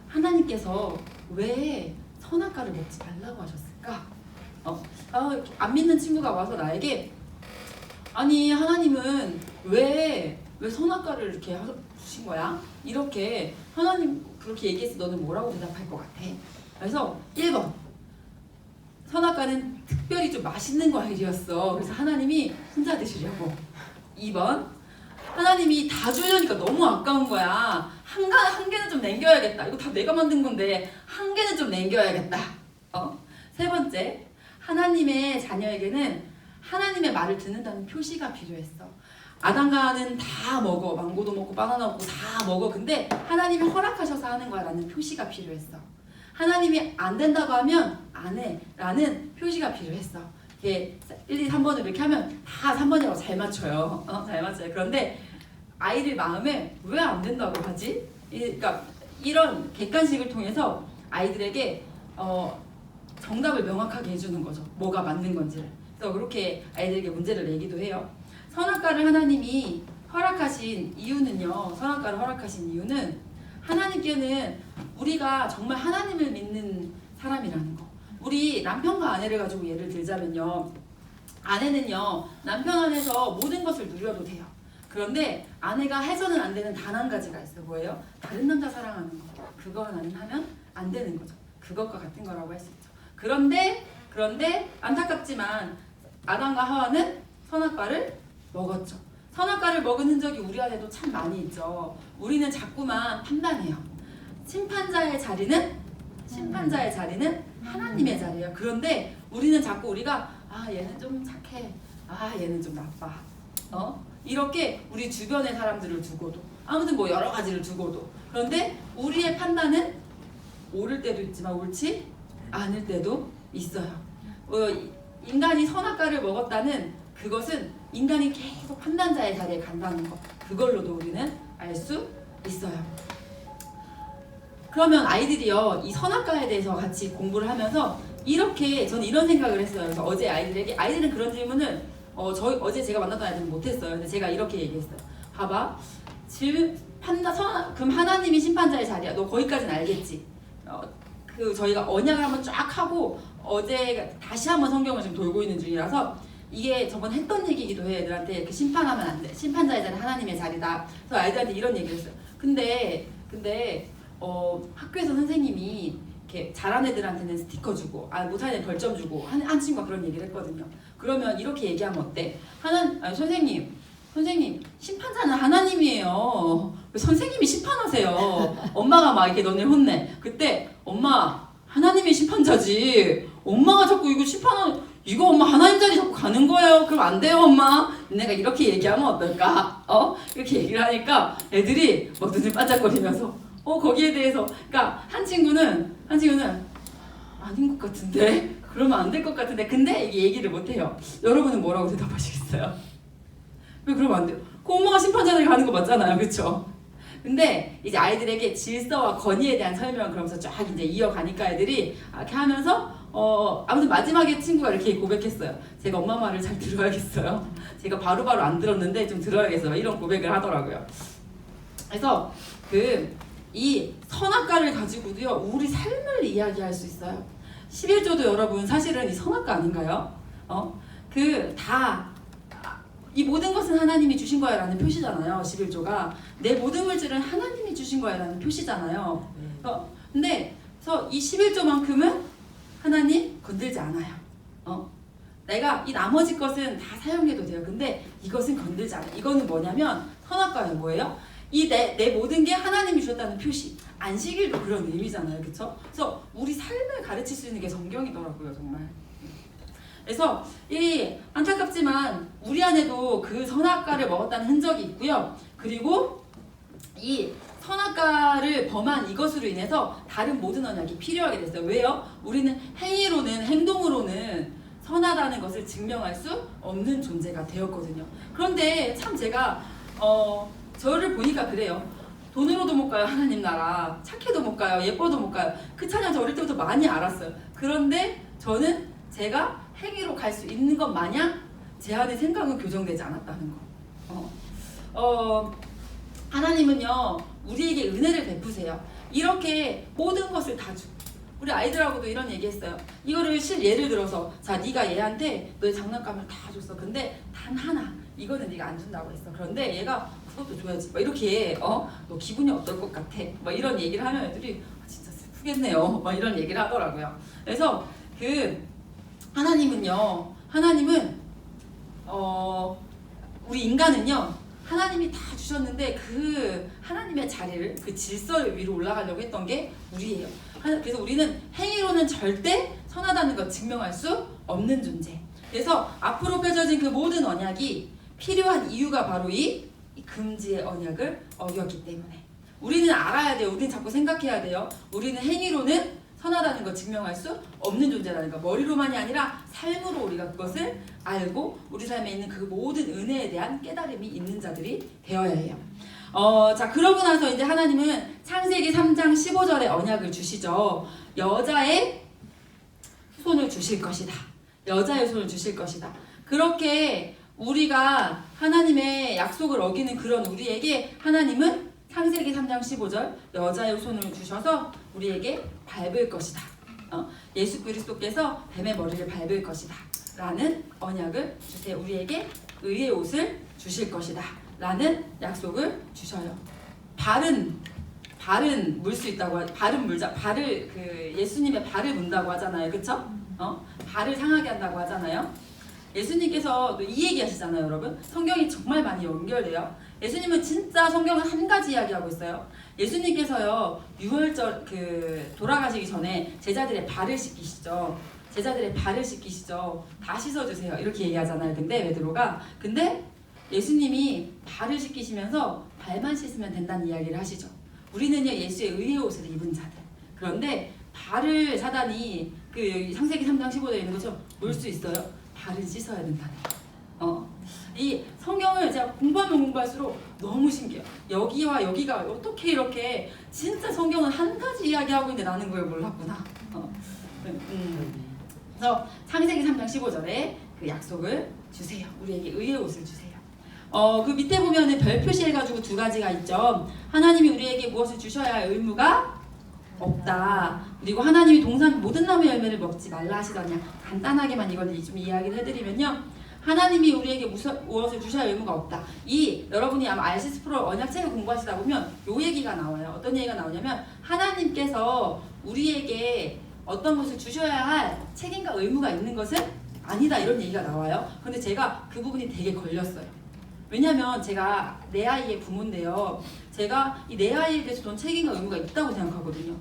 하나님께서 왜 선악과를 먹지 말라고 하셨을까? 안 믿는 친구가 와서 나에게 아니 하나님은 왜 선악과를 이렇게 주신 거야? 이렇게 하나님 그렇게 얘기해서 너는 뭐라고 대답할 것 같아? 그래서 1번, 선악과는 특별히 좀 맛있는 과일이었어. 그래서 하나님이 혼자 드시려고. 2번, 하나님이 다 주려니까 너무 아까운 거야. 한 개는 좀 남겨야겠다. 이거 다 내가 만든 건데 한 개는 좀 남겨야겠다. 3번째, 하나님의 자녀에게는 하나님의 말을 듣는다는 표시가 필요했어. 아담과는 다 먹어. 망고도 먹고 바나나 먹고 다 먹어. 근데 하나님이 허락하셔서 하는 거야 라는 표시가 필요했어. 하나님이 안 된다고 하면 안 해 라는 표시가 필요했어. 이렇게 1, 2, 3번을 이렇게 하면 다 3번이라고 잘 맞춰요. 잘 맞춰요. 그런데 아이들 마음에 왜 안 된다고 하지? 그러니까 이런 객관식을 통해서 아이들에게 정답을 명확하게 해주는 거죠. 뭐가 맞는 건지를. 그래서 그렇게 아이들에게 문제를 내기도 해요. 선악과를 하나님이 허락하신 이유는요. 선악과를 허락하신 이유는 하나님께는 우리가 정말 하나님을 믿는 사람이라는 거. 우리 남편과 아내를 가지고 예를 들자면요. 아내는요. 남편 안에서 모든 것을 누려도 돼요. 그런데 아내가 해서는 안 되는 단 한 가지가 있어요. 뭐예요? 다른 남자 사랑하는 거. 그거 하나는 하면 안 되는 거죠. 그것과 같은 거라고 할 수 있죠. 그런데 안타깝지만 아담과 하와는 선악과를 먹었죠. 선악과를 먹은 흔적이 우리 안에도 참 많이 있죠. 우리는 자꾸만 판단해요. 심판자의 자리는 하나님의 자리예요. 그런데 우리는 자꾸 우리가 얘는 좀 착해, 얘는 좀 나빠, 이렇게 우리 주변의 사람들을 두고도 아무튼 뭐 여러 가지를 두고도, 그런데 우리의 판단은 옳을 때도 있지만 옳지 않을 때도 있어요. 인간이 선악과를 먹었다는 그것은 인간이 계속 판단자의 자리에 간다는 것, 그걸로도 우리는 알 수 있어요. 그러면 아이들이요 이 선악과에 대해서 같이 공부를 하면서 이렇게 저는 이런 생각을 했어요. 그래서 어제 아이들은 그런 질문을 어제 제가 만났던 아이들은 못했어요. 근데 제가 이렇게 얘기했어요. 봐봐, 그럼 하나님이 심판자의 자리야. 너 거기까지는 알겠지? 그 저희가 언약을 한번 쫙 하고 어제 다시 한번 성경을 지금 돌고 있는 중이라서 이게 저번 했던 얘기기도 해. 애들한테 그 심판하면 안 돼. 심판자의 자리 하나님의 자리다. 그래서 아이들한테 이런 얘기를 했어요. 근데 학교에서 선생님이 이렇게 잘한 애들한테는 스티커 주고 못하는 애들 벌점 주고 한 친구가 그런 얘기를 했거든요. 그러면 이렇게 얘기하면 어때? 선생님 심판자는 하나님이에요. 왜 선생님이 심판하세요? 엄마가 막 이렇게 너네 혼내. 그때 엄마 하나님이 심판자지. 엄마가 자꾸 이거 엄마 하나님 자리 자꾸 가는 거예요. 그럼 안 돼요 엄마. 내가 이렇게 얘기하면 어떨까? 이렇게 얘기를 하니까 애들이 막 눈을 반짝거리면서 거기에 대해서 그러니까 한 친구는 아닌 것 같은데 그러면 안 될 것 같은데 근데 이게 얘기를 못 해요. 여러분은 뭐라고 대답하시겠어요? 왜 그러면 안 돼요? 그 엄마가 심판자들이 가는 거 맞잖아요, 그렇죠? 근데 이제 아이들에게 질서와 권위에 대한 설명을 그러면서 쫙 이제 이어가니까 애들이 이렇게 하면서 아무튼 마지막에 친구가 이렇게 고백했어요. 제가 엄마 말을 잘 들어야겠어요. 제가 바로바로 안 들었는데 좀 들어야겠어요. 이런 고백을 하더라고요. 그래서 이 선악과를 가지고도요 우리 삶을 이야기할 수 있어요. 11조도 여러분 사실은 이 선악과 아닌가요? 이 모든 것은 하나님이 주신 거야 라는 표시잖아요. 11조가 내 모든 물질은 하나님이 주신 거야 라는 표시잖아요. 근데 이 11조만큼은 하나님 건들지 않아요. 내가 이 나머지 것은 다 사용해도 돼요. 근데 이것은 건들지 않아요. 이거는 뭐냐면 선악과예요. 뭐예요? 내 모든 게 하나님이 주셨다는 표시. 안식일도 그런 의미잖아요. 그쵸? 그래서 우리 삶을 가르칠 수 있는 게 성경이더라고요. 정말. 그래서 안타깝지만 우리 안에도 그 선악과를 먹었다는 흔적이 있고요. 그리고 이 선악과를 범한 이것으로 인해서 다른 모든 언약이 필요하게 됐어요. 왜요? 우리는 행동으로는 선하다는 것을 증명할 수 없는 존재가 되었거든요. 그런데 참 제가 저를 보니까 그래요. 돈으로도 못 가요 하나님 나라. 착해도 못 가요. 예뻐도 못 가요. 그 찬양 저 어릴 때부터 많이 알았어요. 그런데 저는 제가 행위로 갈 수 있는 것 마냥 제 안에 생각은 교정되지 않았다는 거. 하나님은요 우리에게 은혜를 베푸세요. 이렇게 모든 것을 다 주고 우리 아이들하고도 이런 얘기했어요. 이거를 예를 들어서 자 네가 얘한테 너의 장난감을 다 줬어. 근데 단 하나 이거는 네가 안 준다고 했어. 그런데 얘가 그것도 줘야지. 막 이렇게 너 기분이 어떨 것 같아. 막 이런 얘기를 하면 애들이 진짜 슬프겠네요. 막 이런 얘기를 하더라고요. 그래서 하나님은 우리 인간은요 하나님이 다 주셨는데 그 하나님의 자리를 그 질서를 위로 올라가려고 했던 게 우리예요. 그래서 우리는 행위로는 절대 선하다는 것 증명할 수 없는 존재. 그래서 앞으로 펼쳐진 그 모든 언약이 필요한 이유가 바로 이 금지의 언약을 어겼기 때문에 우리는 알아야 돼요. 우리는 자꾸 생각해야 돼요. 우리는 행위로는 선하다는 것 증명할 수 없는 존재라는 거. 머리로만이 아니라 삶으로 우리가 그것을 알고 우리 삶에 있는 그 모든 은혜에 대한 깨달음이 있는 자들이 되어야 해요. 자 그러고 나서 이제 하나님은 창세기 3장 15절에 언약을 주시죠. 여자의 후손을 주실 것이다. 여자의 후손을 주실 것이다. 그렇게 우리가 하나님의 약속을 어기는 그런 우리에게 하나님은 창세기 3장 15절 여자의 후손을 주셔서 우리에게 밟을 것이다. 예수 그리스도께서 뱀의 머리를 밟을 것이다. 라는 언약을 주세요. 우리에게 의의 옷을 주실 것이다. 라는 약속을 주셔요. 발은 물 수 있다고 발은 물자 예수님의 발을 문다고 하잖아요. 그쵸? 발을 상하게 한다고 하잖아요. 예수님께서 이 얘기 하시잖아요. 여러분 성경이 정말 많이 연결돼요. 예수님은 진짜 성경은 한 가지 이야기하고 있어요. 예수님께서요 유월절 돌아가시기 전에 제자들의 발을 씻기시죠. 다 씻어주세요. 이렇게 얘기하잖아요. 근데 베드로가 예수님이 발을 씻기시면서 발만 씻으면 된다는 이야기를 하시죠. 우리는요 예수의 의의 옷을 입은 자들. 그런데 발을 사단이 창세기 3장 15절에 있는 것처럼 물 수 있어요. 발은 씻어야 된다는 거. 이 성경을 제가 공부하면 공부할수록 너무 신기해요. 여기와 여기가 어떻게 이렇게 진짜 성경은 한 가지 이야기하고 있는데 나는 그걸 몰랐구나. 그래서 창세기 3장 15절에 그 약속을 주세요. 우리에게 의의 옷을 주세요. 그 밑에 보면은 별 표시해가지고 두 가지가 있죠. 하나님이 우리에게 무엇을 주셔야 할 의무가 없다. 그리고 하나님이 동산 모든 나무 열매를 먹지 말라 하시더냐. 간단하게만 이걸 좀 이야기를 해드리면요. 하나님이 우리에게 무엇을 주셔야 할 의무가 없다. 여러분이 아마 RCS 프로 언약책을 공부하시다 보면 요 얘기가 나와요. 어떤 얘기가 나오냐면 하나님께서 우리에게 어떤 것을 주셔야 할 책임과 의무가 있는 것은 아니다. 이런 얘기가 나와요. 근데 제가 그 부분이 되게 걸렸어요. 왜냐면 제가 내 아이의 부모인데요. 제가 이 내 아이에 대해서 전 책임과 의무가 있다고 생각하거든요.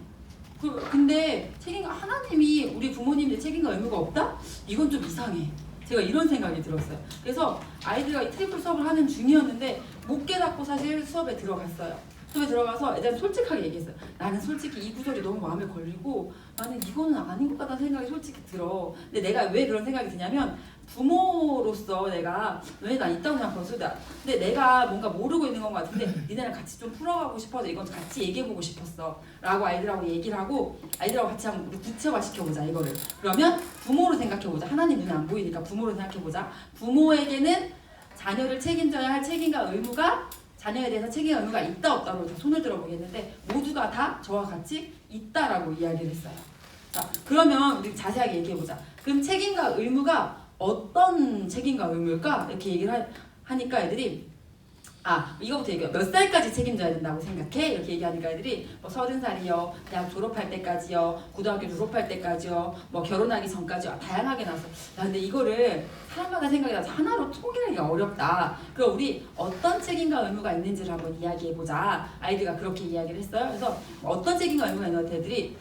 근데 하나님이 우리 부모님의 책임과 의무가 없다? 이건 좀 이상해. 제가 이런 생각이 들었어요. 그래서 아이들과 이 트리플 수업을 하는 중이었는데 못 깨닫고 사실 수업에 들어갔어요. 수업에 들어가서 애들한테 솔직하게 얘기했어요. 나는 솔직히 이 구절이 너무 마음에 걸리고 나는 이거는 아닌 것 같다는 생각이 솔직히 들어. 근데 내가 왜 그런 생각이 드냐면 부모로서 내가 왜 난 있다고 생각하고 근데 내가 뭔가 모르고 있는 것 같은데 니네랑 같이 좀 풀어가고 싶어서 이건 같이 얘기해보고 싶었어 라고 아이들하고 얘기를 하고 아이들하고 같이 한번 우리 구체화 시켜보자 이거를. 그러면 부모로 생각해보자. 하나님 눈에 안 보이니까 부모로 생각해보자. 부모에게는 자녀를 책임져야 할 책임과 의무가 자녀에 대해서 책임과 의무가 있다 없다로 손을 들어보겠는데 모두가 다 저와 같이 있다라고 이야기를 했어요. 자, 그러면 우리 자세하게 얘기해보자. 그럼 책임과 의무가 어떤 책임과 의무일까? 이렇게 얘기를 하니까 애들이 이거부터 얘기해요. 몇 살까지 책임져야 된다고 생각해? 이렇게 얘기하니까 애들이 뭐 30살이요, 대학 졸업할 때까지요, 고등학교 졸업할 때까지요, 뭐 결혼하기 전까지요, 다양하게 나서 근데 이거를 사람마다 생각이 나서 하나로 통일하기가 어렵다. 그럼 우리 어떤 책임과 의무가 있는지를 한번 이야기해보자. 아이들과 그렇게 이야기를 했어요. 그래서 어떤 책임과 의무가 있는 애들이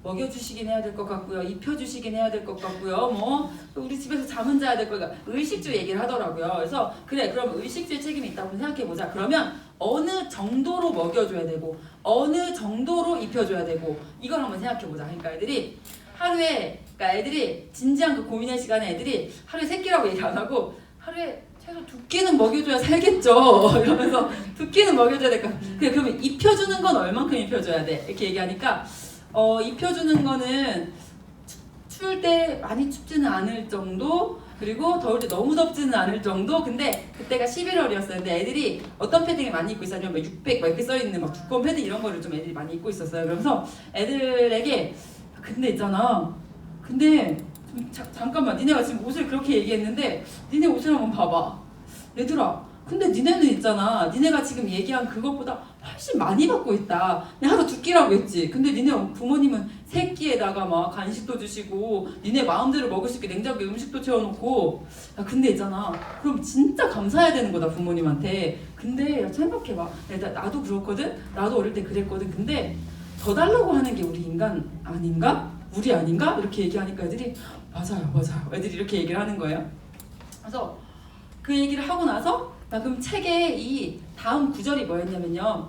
먹여주시긴 해야 될 것 같고요. 입혀주시긴 해야 될 것 같고요. 뭐 우리 집에서 잠은 자야 될 거니까 의식주 얘기를 하더라고요. 그래서 그래 그럼 의식주의 책임이 있다고 생각해보자. 그러면 어느 정도로 먹여줘야 되고 어느 정도로 입혀줘야 되고 이걸 한번 생각해보자. 그러니까 애들이 하루에 애들이 진지한 그 고민의 시간에 애들이 하루에 3끼라고 얘기 안 하고 하루에 최소 2끼는 먹여줘야 살겠죠. 이러면서 2끼는 먹여줘야 될까. 그래 그러면 입혀주는 건 얼만큼 입혀줘야 돼? 이렇게 얘기하니까 입혀주는 거는 추울 때 많이 춥지는 않을 정도 그리고 더울 때 너무 덥지는 않을 정도. 근데 그때가 11월이었어요. 근데 애들이 어떤 패딩을 많이 입고 있었냐면 600 막 이렇게 써있는 막 두꺼운 패딩 이런 거를 좀 애들이 많이 입고 있었어요. 그러면서 애들에게 근데 있잖아. 근데 잠깐만 니네가 지금 옷을 그렇게 얘기했는데 니네 옷을 한번 봐봐. 얘들아 근데 니네는 있잖아. 니네가 지금 얘기한 그것보다 훨씬 많이 받고 있다. 내가 하루 2끼라고 했지. 근데 니네 부모님은 3끼에다가 막 간식도 주시고 니네 마음대로 먹을 수 있게 냉장고에 음식도 채워놓고 근데 있잖아. 그럼 진짜 감사해야 되는 거다 부모님한테. 근데 생각해봐. 나도 그렇거든. 나도 어릴 때 그랬거든. 근데 더 달라고 하는 게 우리 인간 아닌가? 우리 아닌가? 이렇게 얘기하니까 애들이 맞아요. 애들이 이렇게 얘기를 하는 거예요. 그래서 그 얘기를 하고 나서 그럼 책의 이 다음 구절이 뭐였냐면요.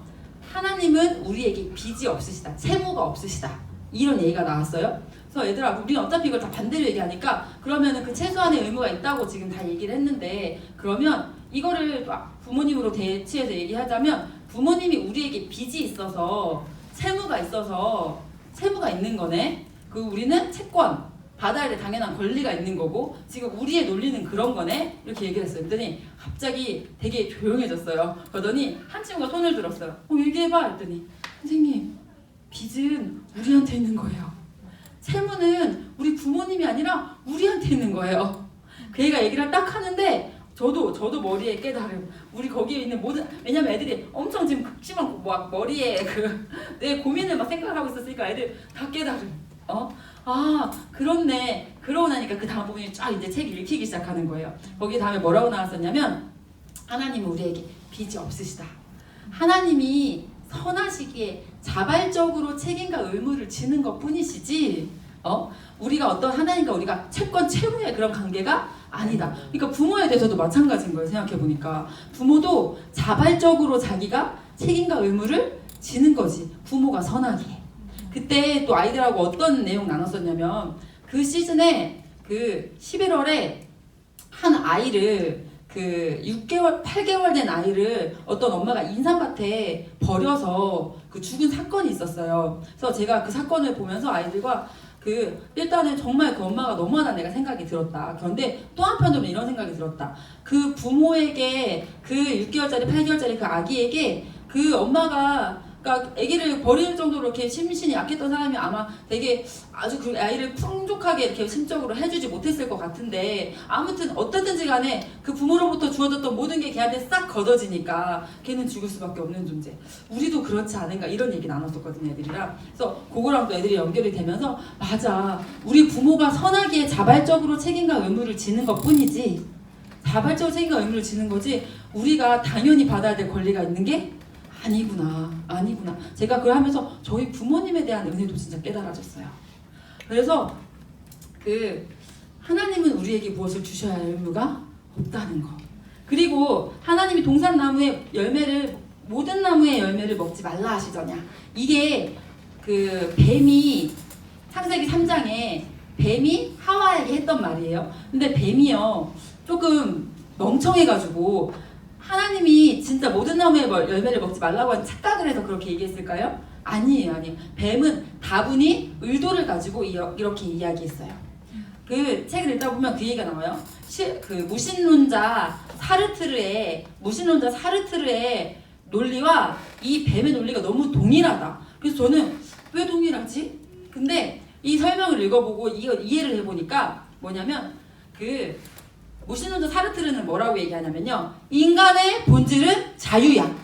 하나님은 우리에게 빚이 없으시다. 채무가 없으시다. 이런 얘기가 나왔어요. 그래서 얘들아 우리는 어차피 이걸 다 반대로 얘기하니까 그러면은 그 최소한의 의무가 있다고 지금 다 얘기를 했는데 그러면 이거를 부모님으로 대치해서 얘기하자면 부모님이 우리에게 빚이 있어서 채무가 있는 거네. 우리는 채권 받아야 될 당연한 권리가 있는 거고 지금 우리의 논리는 그런 거네. 이렇게 얘기를 했어요. 그랬더니 갑자기 되게 조용해졌어요. 그러더니 한 친구가 손을 들었어요. 얘기해봐. 했더니 선생님 빚은 우리한테 있는 거예요. 채무는 우리 부모님이 아니라 우리한테 있는 거예요. 그 애가 얘기를 딱 하는데 저도 머리에 깨달음. 우리 거기에 있는 모든 왜냐면 애들이 엄청 지금 극심한 막 머리에 내 고민을 막 생각하고 있었으니까 애들 다 깨달음. 그렇네. 그러고 나니까 그 다음 부분이 쫙 이제 책 읽히기 시작하는 거예요. 거기 다음에 뭐라고 나왔었냐면 하나님은 우리에게 빚이 없으시다. 하나님이 선하시기에 자발적으로 책임과 의무를 지는 것 뿐이시지 우리가 어떤 하나님과 우리가 채권 채무의 그런 관계가 아니다. 그러니까 부모에 대해서도 마찬가지인 거예요. 생각해보니까 부모도 자발적으로 자기가 책임과 의무를 지는 거지. 부모가 선하기에. 그때 또 아이들하고 어떤 내용 나눴었냐면 그 시즌에 그 11월에 한 아이를 그 6개월, 8개월 된 아이를 어떤 엄마가 인삼밭에 버려서 그 죽은 사건이 있었어요. 그래서 제가 그 사건을 보면서 아이들과 일단은 정말 그 엄마가 너무하다 내가 생각이 들었다. 그런데 또 한편으로는 이런 생각이 들었다. 그 부모에게 그 6개월짜리, 8개월짜리 그 아기에게 그 엄마가 그러니까 아기를 버릴 정도로 이렇게 심신이 약했던 사람이 아마 되게 아주 그 아이를 풍족하게 이렇게 심적으로 해주지 못했을 것 같은데 아무튼 어떻든지 간에 그 부모로부터 주어졌던 모든 게 걔한테 싹 걷어지니까 걔는 죽을 수밖에 없는 존재. 우리도 그렇지 않은가 이런 얘기 나눴었거든요 애들이랑. 그래서 그거랑 또 애들이 연결이 되면서 맞아 우리 부모가 선하기에 자발적으로 책임과 의무를 지는 것 뿐이지 자발적으로 책임과 의무를 지는 거지 우리가 당연히 받아야 될 권리가 있는 게 아니구나. 제가 그걸 하면서 저희 부모님에 대한 은혜도 진짜 깨달아졌어요. 그래서 하나님은 우리에게 무엇을 주셔야 할 의무가 없다는 거. 그리고 하나님이 동산나무의 열매를 모든 나무의 열매를 먹지 말라 하시더냐. 이게 뱀이 창세기 3장에 뱀이 하와에게 했던 말이에요. 근데 뱀이요 조금 멍청해가지고 하나님이 진짜 모든 나무의 열매를 먹지 말라고 하는 착각을 해서 그렇게 얘기했을까요? 아니에요. 다분히 다분히 의도를 가지고 이렇게 이야기했어요. 그 책을 읽다 보면 그 얘기가 나와요. 무신론자 사르트르의 논리와 이 뱀의 논리가 너무 동일하다. 그래서 저는 왜 동일하지? 근데 이 설명을 읽어보고 이해를 해보니까 뭐냐면 무신론자 사르트르는 뭐라고 얘기하냐면요. 인간의 본질은 자유야.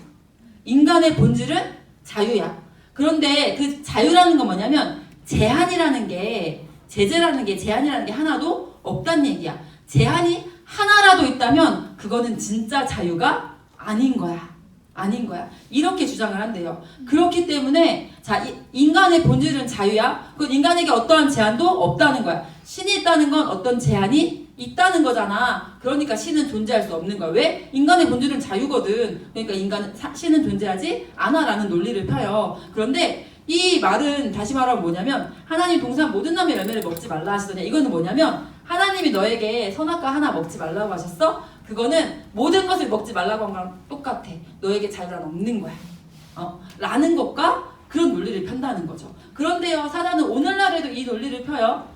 그런데 그 자유라는 건 뭐냐면 제한이라는 게 하나도 없다는 얘기야. 제한이 하나라도 있다면 그거는 진짜 자유가 아닌 거야. 이렇게 주장을 한대요. 그렇기 때문에 인간의 본질은 자유야. 그 인간에게 어떠한 제한도 없다는 거야. 신이 있다는 건 어떤 제한이 있다는 거잖아. 그러니까 신은 존재할 수 없는 거야. 왜? 인간의 본질은 자유거든. 그러니까 신은 존재하지 않아라는 논리를 펴요. 그런데 이 말은 다시 말하면 뭐냐면 하나님 동산 모든 나무의 열매를 먹지 말라 하시더니 이거는 뭐냐면 하나님이 너에게 선악과 하나 먹지 말라고 하셨어? 그거는 모든 것을 먹지 말라고 한 거랑 똑같아. 너에게 자유란 없는 거야. 라는 것과 그런 논리를 편다는 거죠. 그런데요 사단은 오늘날에도 이 논리를 펴요.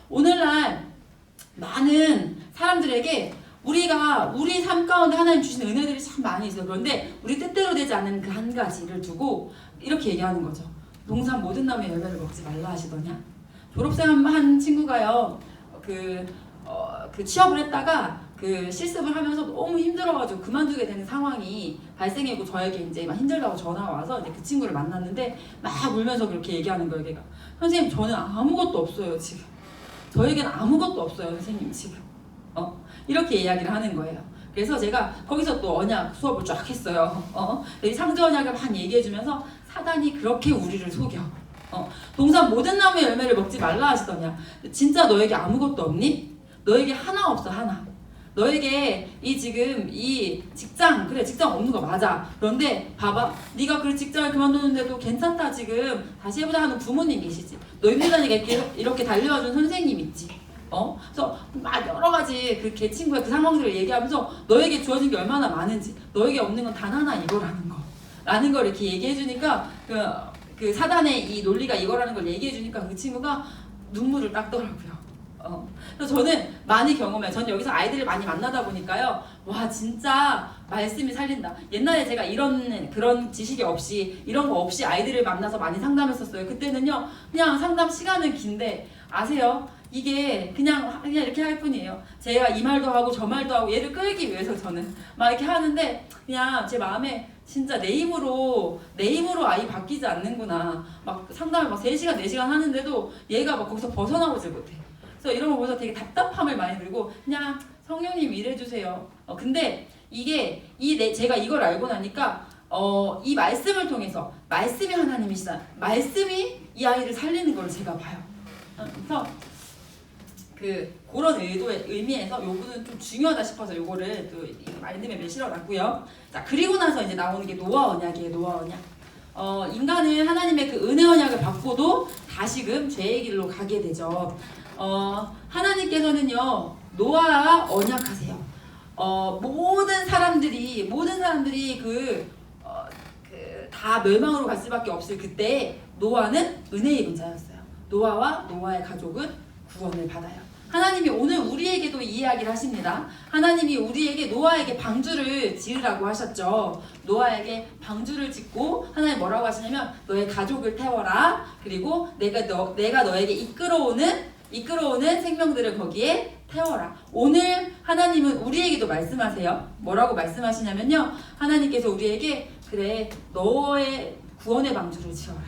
오늘날 많은 사람들에게 우리 삶 가운데 하나님 주신 은혜들이 참 많이 있어요. 그런데 우리 뜻대로 되지 않는 그 한 가지를 두고 이렇게 얘기하는 거죠. 동산 모든 나무의 열매를 먹지 말라 하시더냐. 졸업생 한 친구가요. 취업을 했다가 실습을 하면서 너무 힘들어가지고 그만두게 되는 상황이 발생했고 저에게 이제 막 힘들다고 전화가 와서 이제 그 친구를 만났는데 막 울면서 그렇게 얘기하는 거예요. 걔가 선생님 저는 아무것도 없어요 지금. 저에게는 아무것도 없어요 선생님 지금. 이렇게 이야기를 하는 거예요. 그래서 제가 거기서 또 언약 수업을 쫙 했어요. 이 창조 언약을 막 얘기해주면서 사단이 그렇게 우리를 속여. 동산 모든 나무의 열매를 먹지 말라 하시더냐. 진짜 너에게 아무것도 없니? 너에게 하나 없어 하나. 너에게 지금 이 직장 그래 직장 없는 거 맞아. 그런데 봐봐 네가 그 직장을 그만두는데도 괜찮다 지금 다시 해보자 하는 부모님 계시지. 너 힘들다니까 이렇게 달려와준 선생님 있지. 그래서 막 여러 가지 걔 친구의 그 상황들을 얘기하면서 너에게 주어진 게 얼마나 많은지 너에게 없는 건 단 하나 라는 걸 이렇게 얘기해 주니까 그 사단의 이 논리가 이거라는 걸 얘기해 주니까 그 친구가 눈물을 닦더라고요. 그래서 저는 많이 경험해요. 저는 여기서 아이들을 많이 만나다 보니까요. 와 진짜 말씀이 살린다. 옛날에 제가 그런 지식이 없이 이런 거 없이 아이들을 만나서 많이 상담했었어요. 그때는요 그냥 상담 시간은 긴데 아세요? 이게 그냥 이렇게 할 뿐이에요. 제가 이 말도 하고 저 말도 하고 얘를 끌기 위해서 저는 막 이렇게 하는데 그냥 제 마음에 진짜 내 힘으로 아이 바뀌지 않는구나. 막 상담을 막 3시간 4시간 하는데도 얘가 막 거기서 벗어나오질 못해. 그래서 이런 거 보면서 되게 답답함을 많이 들고 그냥 성령님 일해주세요. 근데 이게 제가 이걸 알고 나니까 이 말씀을 통해서 말씀이 하나님이시다. 말씀이 이 아이를 살리는 걸 제가 봐요. 그래서 그런 의미에서 요거는 좀 중요하다 싶어서 요거를 또 말씀에 실어놨고요. 자 그리고 나서 이제 나오는 게 노아 언약이에요. 노아 언약. 인간은 하나님의 그 은혜 언약을 받고도 다시금 죄의 길로 가게 되죠. 하나님께서는요 노아와 언약하세요. 모든 사람들이 다 멸망으로 갈 수밖에 없을 그때 노아는 은혜의 분자였어요. 노아와 노아의 가족은 구원을 받아요. 하나님이 오늘 우리에게도 이 이야기를 하십니다. 하나님이 우리에게 노아에게 방주를 지으라고 하셨죠. 노아에게 방주를 짓고 하나님 뭐라고 하시냐면 너의 가족을 태워라. 그리고 내가 너에게 이끌어오는 생명들을 거기에 태워라. 오늘 하나님은 우리에게도 말씀하세요. 뭐라고 말씀하시냐면요. 하나님께서 우리에게 그래 너의 구원의 방주를 지어라.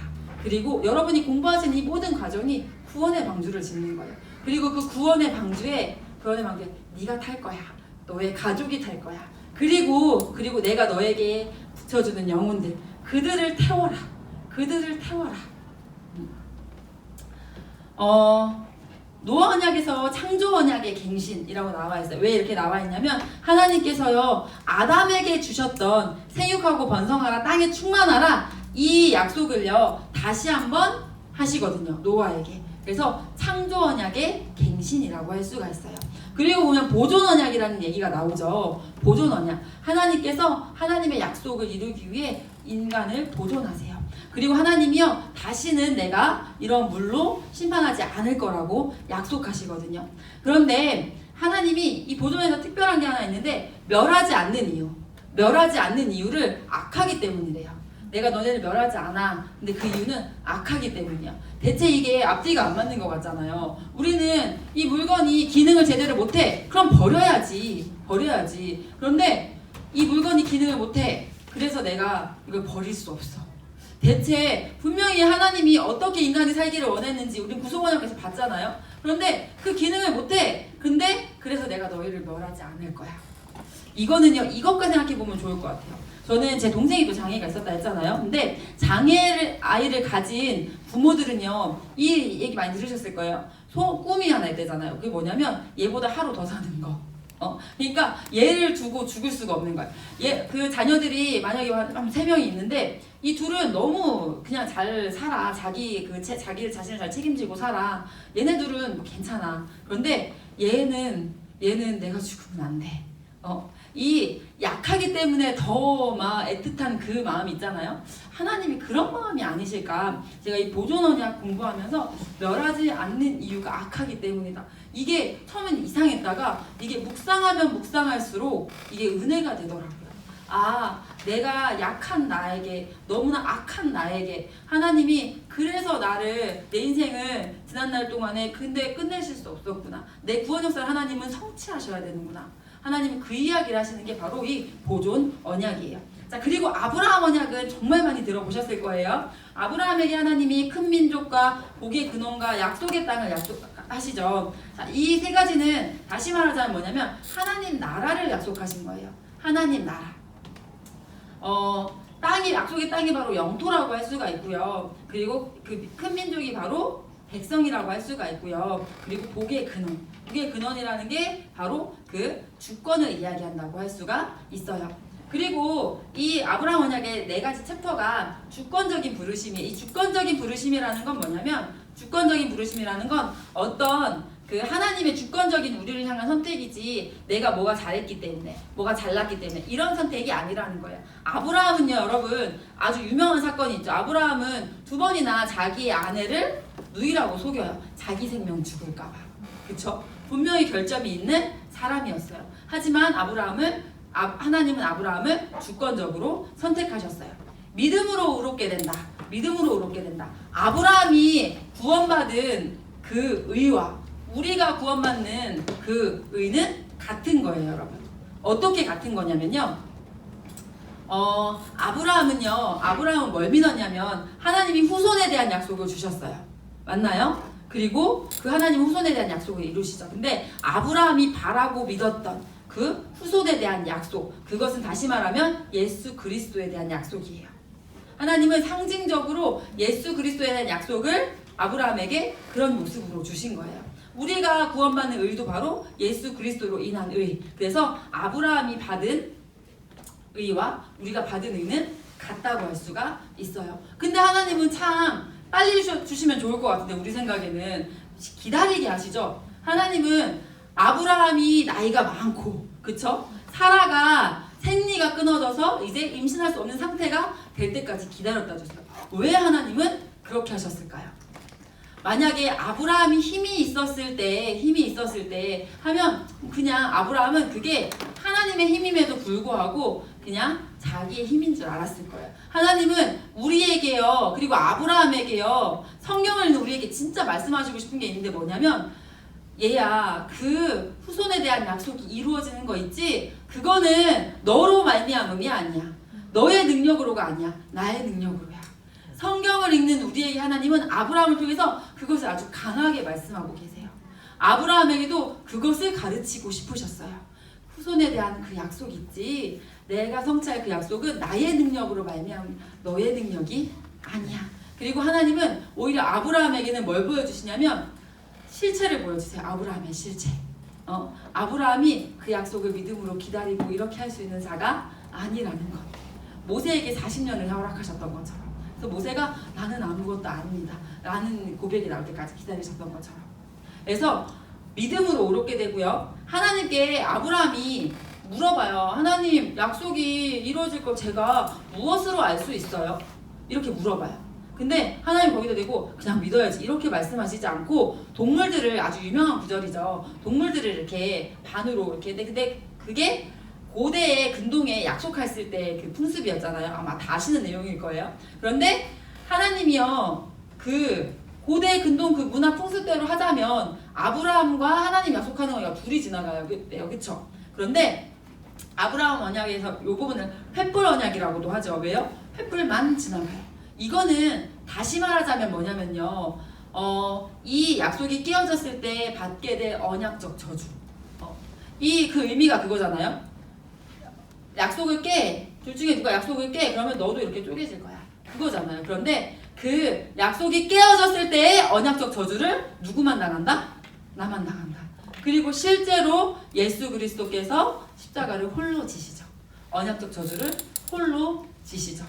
그리고 여러분이 공부하신 이 모든 과정이 구원의 방주를 짓는 거예요. 그리고 그 구원의 방주에 네가 탈 거야. 너의 가족이 탈 거야. 그리고 내가 너에게 붙여주는 영혼들 그들을 태워라. 노아 언약에서 창조 언약의 갱신이라고 나와 있어요. 왜 이렇게 나와 있냐면 하나님께서요 아담에게 주셨던 생육하고 번성하라 땅에 충만하라 이 약속을요 다시 한번 하시거든요. 노아에게. 그래서 창조 언약의 갱신이라고 할 수가 있어요. 그리고 보면 보존 언약이라는 얘기가 나오죠. 보존 언약. 하나님께서 하나님의 약속을 이루기 위해 인간을 보존하세요. 그리고 하나님이요 다시는 내가 이런 물로 심판하지 않을 거라고 약속하시거든요. 그런데 하나님이 이 보존에서 특별한 게 하나 있는데 멸하지 않는 이유를 악하기 때문이래요. 내가 너네를 멸하지 않아. 근데 그 이유는 악하기 때문이야. 대체 이게 앞뒤가 안 맞는 것 같잖아요. 우리는 이 물건이 기능을 제대로 못해. 그럼 버려야지. 그런데 이 물건이 기능을 못해. 그래서 내가 이걸 버릴 수 없어. 대체 분명히 하나님이 어떻게 인간이 살기를 원했는지 우린 구속원역에서 봤잖아요. 그런데 그 기능을 못해. 근데 그래서 내가 너희를 멸하지 않을 거야. 이거는요. 이것까지 생각해보면 좋을 것 같아요. 저는 제 동생이도 장애가 있었다 했잖아요. 근데 아이를 가진 부모들은요. 이 얘기 많이 들으셨을 거예요. 꿈이 하나 있대잖아요. 그게 뭐냐면 얘보다 하루 더 사는 거. 그러니까 얘를 두고 죽을 수가 없는 거야. 그 자녀들이 만약에 한 3명이 있는데 이 둘은 너무 그냥 잘 살아. 자기를 자신을 잘 책임지고 살아. 얘네들은 뭐 괜찮아. 그런데 얘는 내가 죽으면 안 돼. 이 약하기 때문에 더 막 애틋한 그 마음이 있잖아요. 하나님이 그런 마음이 아니실까? 제가 이 보존 언약 공부하면서 멸하지 않는 이유가 악하기 때문이다. 이게 처음엔 이상했다가 이게 묵상하면 묵상할수록 이게 은혜가 되더라고요. 내가 약한 나에게, 너무나 악한 나에게 하나님이 그래서 나를, 내 인생을 지난날 동안에 근데 끝내실 수 없었구나. 내 구원 역사를 하나님은 성취하셔야 되는구나. 하나님은 그 이야기를 하시는 게 바로 이 보존 언약이에요. 자, 그리고 아브라함 언약은 정말 많이 들어보셨을 거예요. 아브라함에게 하나님이 큰 민족과 복의 근원과 약속의 땅을 약속하시죠. 자, 이 세 가지는 다시 말하자면 뭐냐면 하나님 나라를 약속하신 거예요. 하나님 나라. 약속의 땅이 바로 영토라고 할 수가 있고요. 그리고 그 큰 민족이 바로 백성이라고 할 수가 있고요. 그리고 복의 근원이라는 게 바로 그 주권을 이야기한다고 할 수가 있어요. 그리고 이 아브라함 언약의 4가지 챕터가 주권적인 부르심이에요. 이 주권적인 부르심이라는 건 뭐냐면, 주권적인 부르심이라는 건 어떤 그 하나님의 주권적인 우리를 향한 선택이지 내가 뭐가 잘했기 때문에, 뭐가 잘났기 때문에 이런 선택이 아니라는 거예요. 아브라함은요, 여러분, 아주 유명한 사건이 있죠. 아브라함은 2번이나 자기의 아내를 누이라고 속여요. 자기 생명 죽을까 봐. 그쵸? 분명히 결점이 있는 사람이었어요. 하지만 하나님은 아브라함을 주권적으로 선택하셨어요. 믿음으로 의롭게 된다. 아브라함이 구원받은 그 의와 우리가 구원받는 그 의는 같은 거예요, 여러분. 어떻게 같은 거냐면요. 아브라함은 뭘 믿었냐면 하나님이 후손에 대한 약속을 주셨어요. 맞나요? 그리고 그 하나님 후손에 대한 약속을 이루시죠. 근데 아브라함이 바라고 믿었던 그 후손에 대한 약속, 그것은 다시 말하면 예수 그리스도에 대한 약속이에요. 하나님은 상징적으로 예수 그리스도에 대한 약속을 아브라함에게 그런 모습으로 주신 거예요. 우리가 구원받는 의도 바로 예수 그리스도로 인한 의. 그래서 아브라함이 받은 의와 우리가 받은 의는 같다고 할 수가 있어요. 근데 하나님은 참 빨리 주시면 좋을 것 같은데 우리 생각에는 기다리게 하시죠. 하나님은 아브라함이 나이가 많고, 그쵸? 사라가 생리가 끊어져서 이제 임신할 수 없는 상태가 될 때까지 기다렸다 줬어요. 왜 하나님은 그렇게 하셨을까요? 만약에 아브라함이 힘이 있었을 때 하면 그냥 아브라함은 그게 하나님의 힘임에도 불구하고 그냥 자기의 힘인 줄 알았을 거예요. 하나님은 우리에게요, 그리고 아브라함에게요, 성경을 읽는 우리에게 진짜 말씀하시고 싶은 게 있는데 뭐냐면, 얘야, 그 후손에 대한 약속이 이루어지는 거 있지? 그거는 너로 말미암음이 아니야. 너의 능력으로가 아니야. 나의 능력으로야. 성경을 읽는 우리에게 하나님은 아브라함을 통해서 그것을 아주 강하게 말씀하고 계세요. 아브라함에게도 그것을 가르치고 싶으셨어요. 후손에 대한 그 약속 있지? 내가 성취할 그 약속은 나의 능력으로 말미암은 너의 능력이 아니야. 그리고 하나님은 오히려 아브라함에게는 뭘 보여주시냐면 실체를 보여주세요. 아브라함의 실체. 아브라함이 그 약속을 믿음으로 기다리고 이렇게 할 수 있는 자가 아니라는 것. 모세에게 40년을 허락하셨던 것처럼. 그래서 모세가 나는 아무것도 아닙니다. 라는 고백이 나올 때까지 기다리셨던 것처럼. 그래서 믿음으로 오르게 되고요. 하나님께 아브라함이 물어봐요. 하나님, 약속이 이루어질 걸 제가 무엇으로 알 수 있어요? 이렇게 물어봐요. 근데 하나님 거기다 대고 그냥 믿어야지 이렇게 말씀하시지 않고 동물들을, 아주 유명한 구절이죠. 동물들을 이렇게 반으로 이렇게, 근데 그게 고대의 근동에 약속했을 때 그 풍습이었잖아요. 아마 다 아시는 내용일 거예요. 그런데 하나님이요, 그 고대 근동 그 문화 풍습대로 하자면 아브라함과 하나님 약속하는 거가 둘이 지나가요. 그쵸? 그런데 아브라함 언약에서 이 부분을 횃불 언약이라고도 하죠. 왜요? 횃불만 지나가요. 이거는 다시 말하자면 뭐냐면요, 이 약속이 깨어졌을 때 받게 될 언약적 저주. 이 그 의미가 그거잖아요. 약속을 깨, 둘 중에 누가 약속을 깨, 그러면 너도 이렇게 쪼개질 거야. 그거잖아요. 그런데 그 약속이 깨어졌을 때의 언약적 저주를 누구만 당한다? 나만 당한다. 그리고 실제로 예수 그리스도께서 십자가를 홀로 지시죠. 언약적 저주를 홀로 지시죠.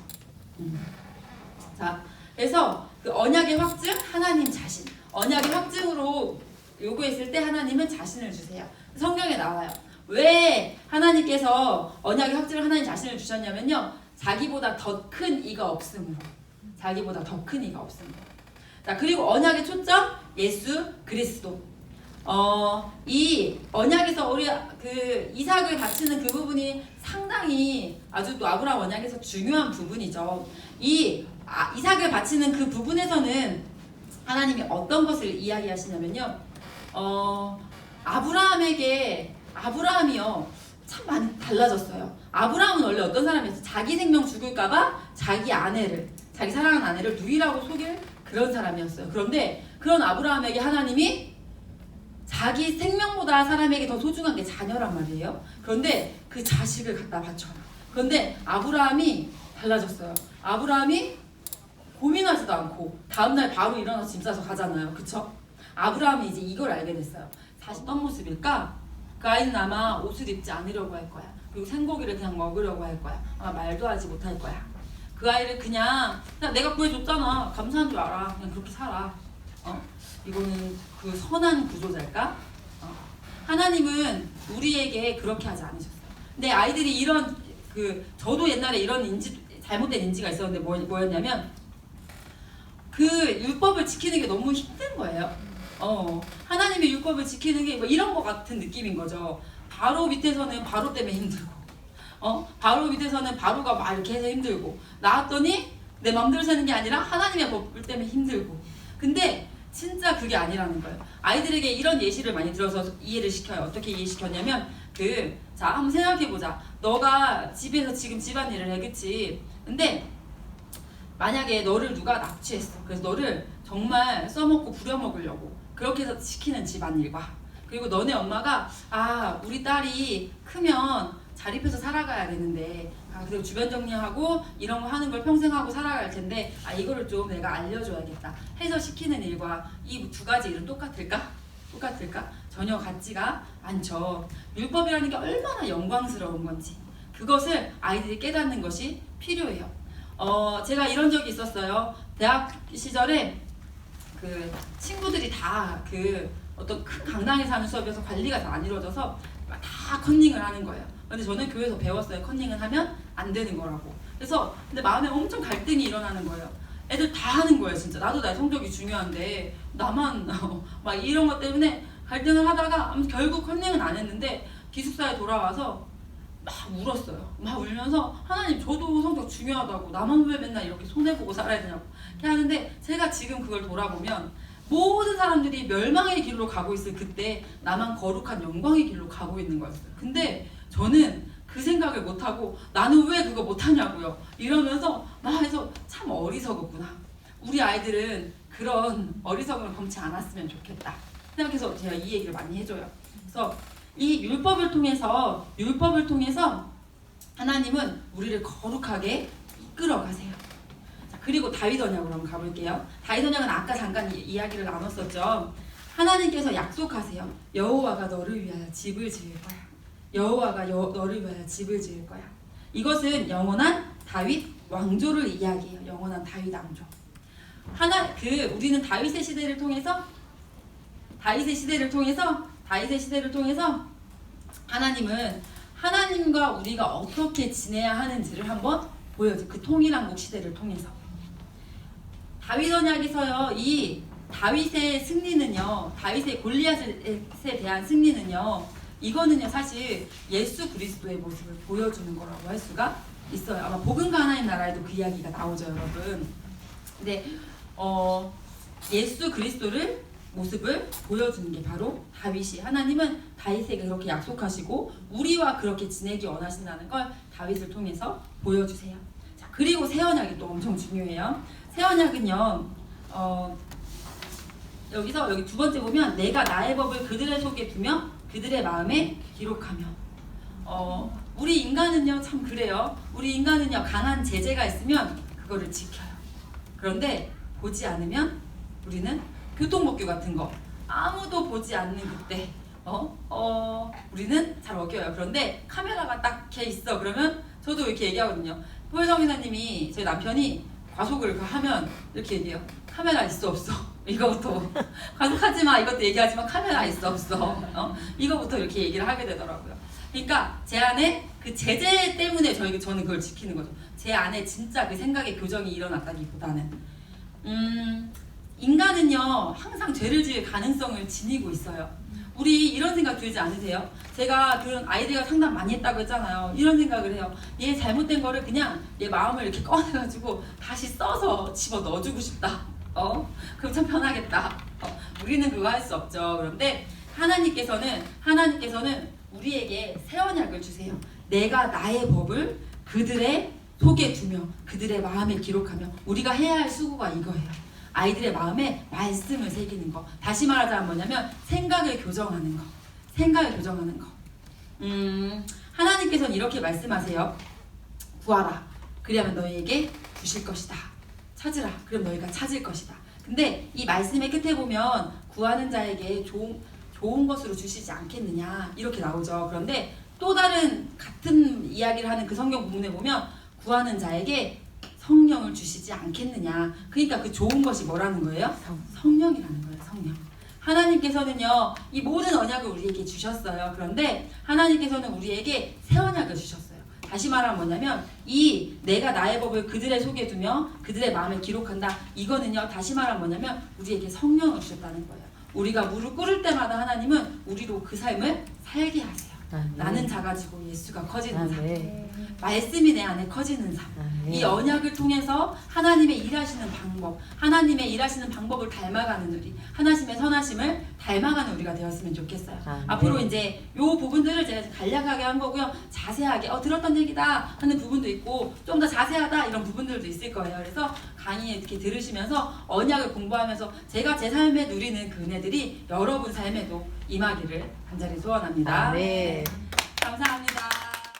자, 그래서 그 언약의 확증, 하나님 자신. 언약의 확증으로 요구했을 때 하나님은 자신을 주세요. 성경에 나와요. 왜 하나님께서 언약의 확증을 하나님 자신을 주셨냐면요, 자기보다 더 큰 이가 없음으로. 자기보다 더 큰 이가 없음으로. 자, 그리고 언약의 초점, 예수 그리스도. 이 언약에서 우리 그 이삭을 바치는 그 부분이 상당히 아주 또 아브라함 언약에서 중요한 부분이죠. 이삭을 바치는 그 부분에서는 하나님이 어떤 것을 이야기하시냐면요, 아브라함이요 참 많이 달라졌어요. 아브라함은 원래 어떤 사람이었어요? 자기 생명 죽을까봐 자기 아내를, 자기 사랑하는 아내를 누이라고 속일 그런 사람이었어요. 그런데 그런 아브라함에게 하나님이 자기 생명보다 사람에게 더 소중한 게 자녀란 말이에요. 그런데 그 자식을 갖다 바쳐라. 그런데 아브라함이 달라졌어요. 아브라함이 고민하지도 않고 다음날 바로 일어나서 짐 싸서 가잖아요. 그쵸? 아브라함이 이제 이걸 알게 됐어요. 다시 어떤 모습일까? 그 아이는 아마 옷을 입지 않으려고 할 거야. 그리고 생고기를 그냥 먹으려고 할 거야. 아마 말도 하지 못할 거야. 그 아이를 그냥 내가 구해줬잖아, 감사한 줄 알아. 그냥 그렇게 살아. 이거는 그 선한 구조자일까? 하나님은 우리에게 그렇게 하지 않으셨어요. 근데 아이들이 이런 저도 옛날에 이런 잘못된 인지가 있었는데 뭐였냐면 그 율법을 지키는 게 너무 힘든 거예요. 하나님의 율법을 지키는 게 뭐 이런 거 같은 느낌인 거죠. 바로 밑에서는 바로 때문에 힘들고, 바로 밑에서는 바로가 막 이렇게 해서 힘들고, 나왔더니 내 맘대로 사는 게 아니라 하나님의 법 때문에 힘들고. 근데 진짜 그게 아니라는 거예요. 아이들에게 이런 예시를 많이 들어서 이해를 시켜요. 어떻게 이해시켰냐면 자, 한번 생각해보자. 너가 집에서 지금 집안일을 해, 그치? 근데 만약에 너를 누가 납치했어. 그래서 너를 정말 써먹고 부려먹으려고 그렇게 해서 시키는 집안일과, 그리고 너네 엄마가 우리 딸이 크면 자립해서 살아가야 되는데 그리고 주변 정리하고 이런 거 하는 걸 평생 하고 살아갈 텐데 이거를 좀 내가 알려줘야겠다 해서 시키는 일과 이 두 가지 일은 똑같을까? 전혀 같지가 않죠. 율법이라는 게 얼마나 영광스러운 건지 그것을 아이들이 깨닫는 것이 필요해요. 제가 이런 적이 있었어요. 대학 시절에 그 친구들이 다 어떤 큰 강당에 사는 수업이어서 관리가 잘 안 이루어져서 막 다 컨닝을 하는 거예요. 근데 저는 교회에서 배웠어요. 컨닝을 하면 안 되는 거라고. 그래서 근데 마음에 엄청 갈등이 일어나는 거예요. 애들 다 하는 거예요, 진짜. 나도 나의 성적이 중요한데 나만 막 이런 것 때문에 갈등을 하다가 결국 컨닝은 안 했는데 기숙사에 돌아와서 막 울었어요. 막 울면서 하나님 저도 성적 중요하다고 나만 왜 맨날 이렇게 손해보고 살아야 되냐고 이렇게 하는데 제가 지금 그걸 돌아보면 모든 사람들이 멸망의 길로 가고 있을 그때 나만 거룩한 영광의 길로 가고 있는 거였어요. 근데 저는 그 생각을 못하고 나는 왜 그거 못하냐고요 이러면서 막 해서 참 어리석었구나. 우리 아이들은 그런 어리석음을 범치 않았으면 좋겠다 생각해서 제가 이 얘기를 많이 해줘요. 그래서 이 율법을 통해서 하나님은 우리를 거룩하게 이끌어가세요. 자, 그리고 다윗 언약으로 한번 가볼게요. 다윗 언약은 아까 잠깐 이야기를 나눴었죠. 하나님께서 약속하세요. 여호와가 너를 위하여 집을 지을 거야. 여호와가 너를 위하여 집을 지을 거야. 이것은 영원한 다윗 왕조를 이야기해요. 영원한 다윗 왕조. 우리는 다윗의 시대를 통해서 하나님은 하나님과 우리가 어떻게 지내야 하는지를 한번 보여줘. 그 통일왕국 시대를 통해서. 다윗 언약에서요, 이 다윗의 승리는요, 다윗의 골리앗에 대한 승리는요, 이거는요 사실 예수 그리스도의 모습을 보여주는 거라고 할 수가 있어요. 아마 복음과 하나님 나라에도 그 이야기가 나오죠, 여러분. 근데 예수 그리스도를 모습을 보여주는 게 바로 다윗이, 하나님은 다윗에게 그렇게 약속하시고 우리와 그렇게 지내기 원하신다는 걸 다윗을 통해서 보여주세요. 자, 그리고 새 언약이 또 엄청 중요해요. 새 언약은요, 여기 두 번째 보면 내가 나의 법을 그들의 속에 두며 그들의 마음에 기록하며. 우리 인간은요 참 그래요. 우리 인간은요 강한 제재가 있으면 그거를 지켜요. 그런데 보지 않으면 우리는 교통법규 같은 거 아무도 보지 않는 그때 우리는 잘 어겨요. 그런데 카메라가 딱 켜 있어 그러면 저도 이렇게 얘기하거든요. 포혜성 기사님이 저희 남편이 과속을 하면 이렇게 얘기해요. 카메라 있어 없어? 이거부터 과속하지 마 이것도 얘기하지만 카메라 있어 없어? 이거부터 이렇게 얘기를 하게 되더라고요. 그러니까 제 안에 그 제재 때문에 저는 그걸 지키는 거죠. 제 안에 진짜 그 생각의 교정이 일어났다기보다는 인간은요 항상 죄를 지을 가능성을 지니고 있어요. 우리 이런 생각 들지 않으세요? 제가 그런 아이들과 상담 많이 했다고 했잖아요. 이런 생각을 해요. 얘 잘못된 거를 그냥 얘 마음을 이렇게 꺼내가지고 다시 써서 집어 넣어주고 싶다. 그럼 참 편하겠다. 우리는 그거 할 수 없죠. 그런데 하나님께서는 우리에게 새 언약을 주세요. 내가 나의 법을 그들의 속에 두며 그들의 마음에 기록하며. 우리가 해야 할 수고가 이거예요. 아이들의 마음에 말씀을 새기는 거. 다시 말하자면 뭐냐면 생각을 교정하는 거. 하나님께서는 이렇게 말씀하세요. 구하라. 그리하면 너희에게 주실 것이다. 찾으라. 그럼 너희가 찾을 것이다. 근데 이 말씀의 끝에 보면 구하는 자에게 좋은 것으로 주시지 않겠느냐 이렇게 나오죠. 그런데 또 다른 같은 이야기를 하는 그 성경 부분에 보면 구하는 자에게 성령을 주시지 않겠느냐. 그러니까 그 좋은 것이 뭐라는 거예요? 성령이라는 거예요. 성령. 하나님께서는요 이 모든 언약을 우리에게 주셨어요. 그런데 하나님께서는 우리에게 새 언약을 주셨어요. 다시 말하면 뭐냐면 이 내가 나의 법을 그들의 속에 두며 그들의 마음에 기록한다. 이거는요 다시 말하면 뭐냐면 우리에게 성령을 주셨다는 거예요. 우리가 무릎 꿇을 때마다 하나님은 우리로 그 삶을 살게 하세요. 나는 작아지고 예수가 커지는 삶. 말씀이 내 안에 커지는 삶. 이 언약을 통해서 하나님의 일하시는 방법을 닮아가는 우리, 하나님의 선하심을 닮아가는 우리가 되었으면 좋겠어요. 앞으로 이제 요 부분들을 제가 간략하게 한 거고요. 자세하게 들었던 얘기다 하는 부분도 있고 좀 더 자세하다 이런 부분들도 있을 거예요. 그래서 강의 이렇게 들으시면서 언약을 공부하면서 제가 제 삶에 누리는 그 은혜들이 여러분 삶에도 임하기를 간절히 소원합니다. 네. 감사합니다.